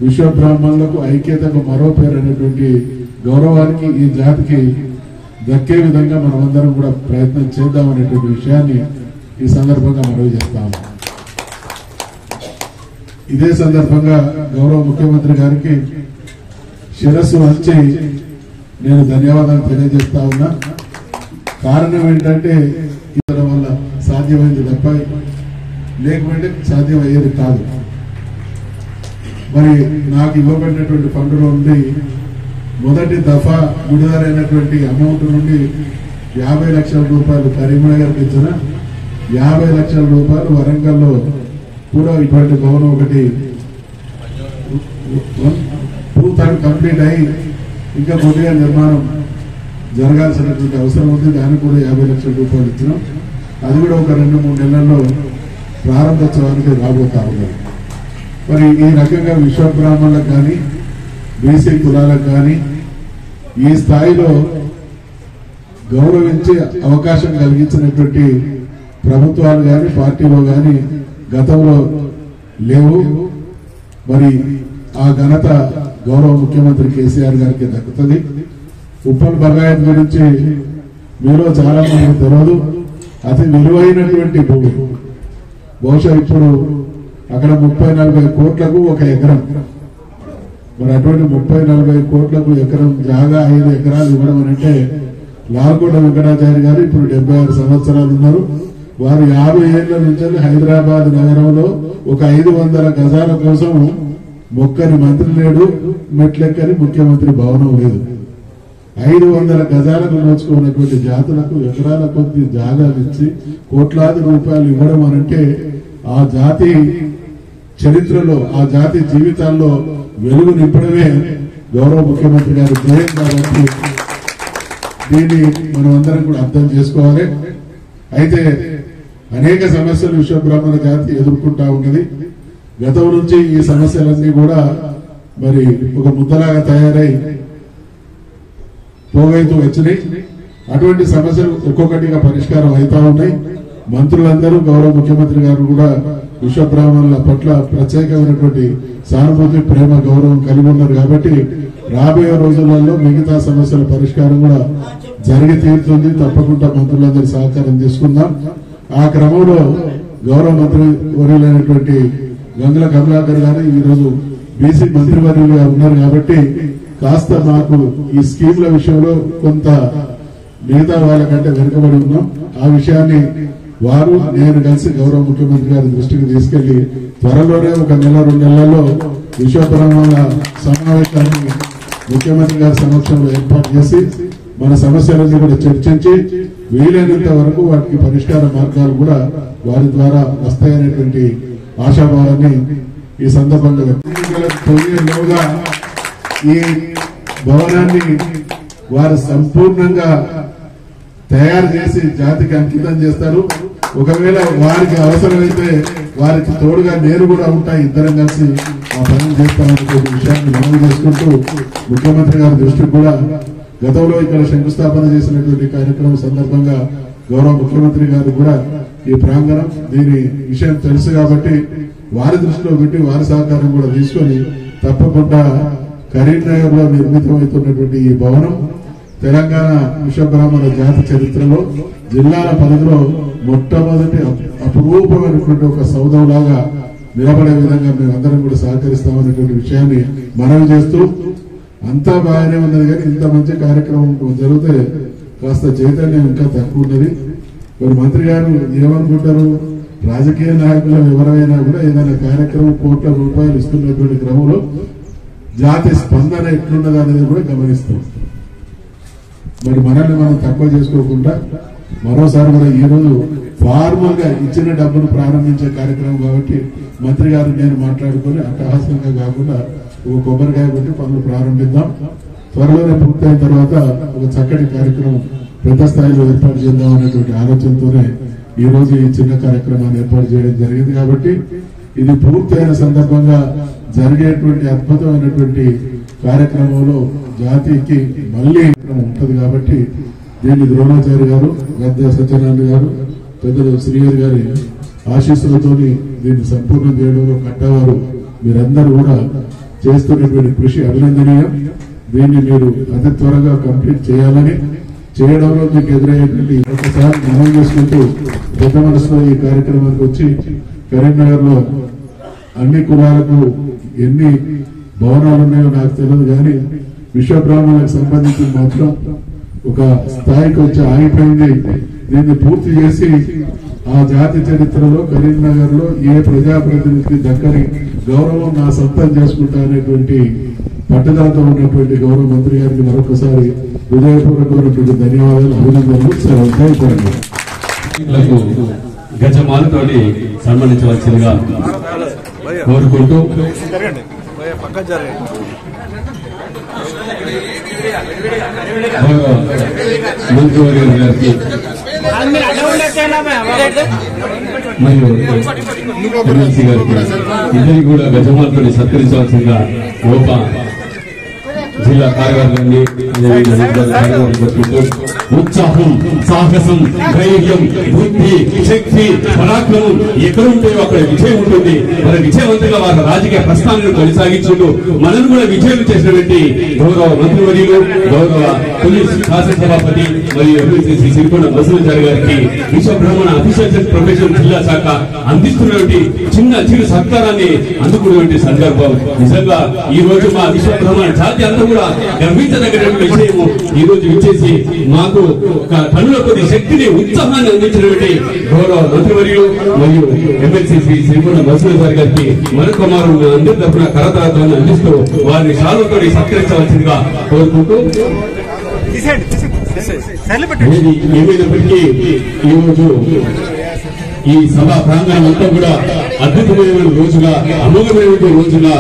G: విశ్వబ్రాహ్మణులకు ఐక్యతకు మరో పేరు అనేటువంటి గౌరవానికి ఈ జాతికి దక్కే విధంగా మనమందరం కూడా ప్రయత్నం చేద్దామనేటువంటి విషయాన్ని ఈ సందర్భంగా మనవి చేస్తాము. ఇదే సందర్భంగా గౌరవ ముఖ్యమంత్రి గారికి శిరస్సు వంచి నేను ధన్యవాదాలు తెలియజేస్తా ఉన్నా. కారణం ఏంటంటే ఇతర వల్ల సాధ్యమైంది తప్ప లేకపోతే సాధ్యమయ్యేది కాదు. మరి నాకు ఇవ్వబడినటువంటి ఫండ్లో నుండి మొదటి దఫా విడుదలైనటువంటి అమౌంట్ నుండి 50 లక్షల రూపాయలు కరీంనగర్కి ఇచ్చిన, 50 లక్షల రూపాయలు వరంగల్లో కూడా ఇటువంటి భవనం ఒకటి 2/3 కంప్లీట్ అయి ఇంకా కొద్దిగా నిర్మాణం జరగాల్సినటువంటి అవసరం ఉంది. దానికి కూడా 50 లక్షల రూపాయలు ఇచ్చినాం. అది కూడా ఒక 2-3 నెలల్లో ప్రారంభోత్సవానికి రాబోతా ఉన్నారు. మరి ఈ రకంగా విశ్వబ్రాహ్మణులకు కానీ బీసీ కులాలకు కానీ ఈ స్థాయిలో గౌరవించే అవకాశం కలిగించినటువంటి ప్రభుత్వాలు కానీ పార్టీలో కానీ గతంలో లేవు. మరి ఆ ఘనత గౌరవ ముఖ్యమంత్రి కేసీఆర్ గారికి దక్కుతుంది. ఉప్పల్ బగాయత్ గురించి మీలో చాలా మంది తెలియదు. అతి విలువైనటువంటి భూమి. బహుశా ఇప్పుడు అక్కడ 30-40 కోట్లకు ఒక ఎకరం. మరి అటువంటి 30-40 కోట్లకు ఎకరం జాగా 5 ఎకరాలు ఇవ్వడం అంటే లాల్కోట వెంకటాచారి గారు ఇప్పుడు 76 సంవత్సరాలు ఉన్నారు. వారు 50 ఏళ్ల నుంచి హైదరాబాద్ నగరంలో ఒక 500 గజాల కోసం మొక్కని మంత్రి లేడు, మెట్లెక్కని ముఖ్యమంత్రి భవనం లేదు. 500 గజాలకు నోచుకున్నటువంటి జాతులకు ఎకరాల కొద్ది జాగాలు ఇచ్చి కోట్లాది రూపాయలు ఇవ్వడం అనంటే ఆ జాతి చరిత్రలో, ఆ జాతి జీవితాల్లో వెలుగు నింపడమే గౌరవ ముఖ్యమంత్రి గారి ధ్యేయం. కాబట్టి దీన్ని మనం అందరం కూడా అర్థం చేసుకోవాలి. అయితే అనేక సమస్యలు విశ్వబ్రాహ్మణ జాతి ఎదుర్కొంటా ఉన్నది. గతం నుంచి ఈ సమస్యలన్నీ కూడా మరి ఒక ముద్దలాగా తయారై పోగైతూ వచ్చినాయి. అటువంటి సమస్యలు ఒక్కొక్కటిగా పరిష్కారం అవుతా ఉన్నాయి. మంత్రులందరూ గౌరవ ముఖ్యమంత్రి గారు కూడా విశ్వబ్రాహ్మణుల పట్ల ప్రత్యేకమైనటువంటి సానుభూతి, ప్రేమ, గౌరవం కలిగి ఉన్నారు. కాబట్టి రాబోయే రోజులలో మిగతా సమస్యల పరిష్కారం కూడా జరిగి తీరుతుంది. తప్పకుండా మంత్రులందరూ సహకారం తీసుకుందాం. ఆ క్రమంలో గౌరవ మంత్రి వర్యులైనటువంటి గంగుల కమలాకర్ గారు ఈరోజు బీసీ మంత్రివర్యులుగా ఉన్నారు. కాబట్టి కాస్త మాకు ఈ స్కీమ్ల విషయంలో కొంత మిగతా వాళ్ళకంటే వెనుకబడి ఉన్నాం. ఆ విషయాన్ని వారు నేను కలిసి గౌరవ ముఖ్యమంత్రి గారి దృష్టికి తీసుకెళ్లి త్వరలోనే ఒక 1-2 నెలల్లో విశ్వబ్రాహ్మణుల సమావేశాన్ని ముఖ్యమంత్రి గారి సమక్షంలో ఏర్పాటు చేసి మన సమస్యలన్నీ కూడా చర్చించి వీలైనంత వరకు వాటికి పరిష్కార మార్గాలు కూడా వారి ద్వారా వస్తాయనేటువంటి ఆశాభావాన్ని ఈ సందర్భంగా తొలిలోగా ఈ భవనాన్ని వారు సంపూర్ణంగా తయారు చేసి జాతికి అంకితం చేస్తారు. ఒకవేళ వారికి అవసరమైతే వారికి తోడుగా నేను కూడా ఉంటా, ఇద్దరం కలిసి ఆ పనులు చేస్తామనే విషయాన్ని మనవి చేసుకుంటూ ముఖ్యమంత్రి గారి దృష్టికి కూడా గతంలో ఇక్కడ శంకుస్థాపన చేసినటువంటి కార్యక్రమం సందర్భంగా గౌరవ ముఖ్యమంత్రి గారు కూడా ఈ ప్రాంగణం దీని విషయం తెలుసు కాబట్టి వారి దృష్టిలో పెట్టి వారి సహకారం కూడా తీసుకొని తప్పకుండా కరీంనగర్ లో నిర్మితమవుతున్నటువంటి ఈ భవనం తెలంగాణ విశ్వబ్రాహ్మణ జాతి చరిత్రలో జిల్లాల పరిధిలో మొట్టమొదటి అపురూపమైనటువంటి ఒక సౌధంలాగా నిలబడే విధంగా మేమందరం కూడా సహకరిస్తామనేటువంటి విషయాన్ని మనవి చేస్తూ, అంతా బాగానే ఉన్నది కానీ ఇంత మంచి కార్యక్రమం జరిగితే కాస్త చైతన్యం ఇంకా తక్కువ ఉన్నది. మరి మంత్రి గారు ఏమనుకుంటారు, రాజకీయ నాయకులు ఎవరైనా కూడా ఏదైనా కార్యక్రమం కోట్ల రూపాయలు ఇస్తున్నటువంటి క్రమంలో జాతి స్పందన ఎట్లున్నది అనేది కూడా గమనిస్తాం. మరి మనల్ని మనం తక్కువ చేసుకోకుండా మరోసారి కూడా ఈ రోజు ఫార్మల్ గా ఇచ్చిన డబ్బును ప్రారంభించే కార్యక్రమం కాబట్టి మంత్రి గారు నేను మాట్లాడుకొని అట్టహాసంగా కాకుండా ఒక కొబ్బరికాయ పెట్టి పనులు ప్రారంభిద్దాం. త్వరలోనే పూర్తయిన తర్వాత ఒక చక్కటి కార్యక్రమం పెద్ద స్థాయిలో ఏర్పాటు చేద్దాం అనేటువంటి ఆలోచనతోనే ఈ రోజు ఈ చిన్న కార్యక్రమాన్ని ఏర్పాటు చేయడం జరిగింది. కాబట్టి ఇది పూర్తయిన సందర్భంగా జరిగేటువంటి అద్భుతమైనటువంటి కార్యక్రమంలో జాతికి మళ్లీ ఉంటది. కాబట్టి దీన్ని ద్రోణాచారి గారు, గద్దె సత్యనారాయణ గారు, పెద్దలు శ్రీహరి గారి ఆశీస్సులతో దీన్ని సంపూర్ణం చేయడంలో కట్టవారు మీరందరూ కూడా చేస్తున్నటువంటి కృషి అభినందనీయం. దీన్ని మీరు అతి త్వరగా కంప్లీట్ చేయాలని, చేయడంలో మీకు ఎదురయ్యేటువంటి ఒకసారి మనం చేసుకుంటూ పెద్ద మనసులో ఈ కార్యక్రమానికి వచ్చి కరీంనగర్ లో అన్ని కులాలకు ఎన్ని భవనాలు ఉన్నాయో నాకు తెలియదు, కానీ విశ్వబ్రాహ్మణులకు సంబంధించి మాత్రం ఒక స్థాయికి వచ్చి ఆగిపోయింది. దీన్ని పూర్తి చేసి ఆ జాతి చరిత్రలో కరీంనగర్ లో ఏ ప్రజాప్రతినిధికి దక్కని గౌరవం నా సొంతం చేసుకుంటా అనేటువంటి పట్టుదలతో ఉన్నటువంటి గౌరవ మంత్రి గారికి మరొకసారి హృదయపూర్వకమైనటువంటి ధన్యవాదాలు, అభినందనలు. జయపడండి.
H: గజమాలతోటి సన్మానించవలసిందిగా కోరుకుంటూ మంత్రివర్యుల గారికి మరియు ఎమ్మెల్సీ గారికి ఇద్దరికి కూడా గజమాలతోటి సత్కరించవలసిందిగా గోప జిల్లా కార్యవర్గాన్ని ఉత్సాహం, సాహసం, ధైర్యం, బుద్ధి, శక్తి, పరాక్రమం ఎక్కడ ఉంటాయో అక్కడ విజయం ఉంటుంది. మన విజయవంతంగా వారి రాజకీయ ప్రస్థానాన్ని కొనసాగించుకుంటూ మనను కూడా విజయం చేసినటువంటి గౌరవ మంత్రివర్యులు, గౌరవ పోలీస్ శాసనసభాపతి మరియు ఎమ్మెల్సీ సిరికొండ మధుసూదన్ గారికి విశ్వబ్రహ్మణ అఫీషియల్ ప్రొఫెషన్ జిల్లా శాఖ అందిస్తున్నటువంటి చిరు సత్కారాన్ని అందుకున్నటువంటి సందర్భం. నిజంగా ఈ రోజు మా విశ్వబ్రహ్మణ జాతి అంతా కూడా గర్వించదగినటువంటి విషయము. ఈ రోజు ఇచ్చేసి మాకు కనుల కొద్ది శక్తిని, ఉత్సాహాన్ని అందించినటువంటి గౌరవ మంత్రివర్యులు మరియు ఎమ్మెల్సీ సిరికొండ మధుసూదన్ గారికి మరొక మారు అందరి తరఫున కరతాళాన్ని అందిస్తూ వారిని శాలువతో సత్కరించవలసిందిగా కోరుకుంటూ, ఏమైనప్పటికీ ఈ రోజు ఈ సభా ప్రాంగణం అంతా కూడా అద్భుతమైన రోజుగా, అమోఘమైన రోజుగా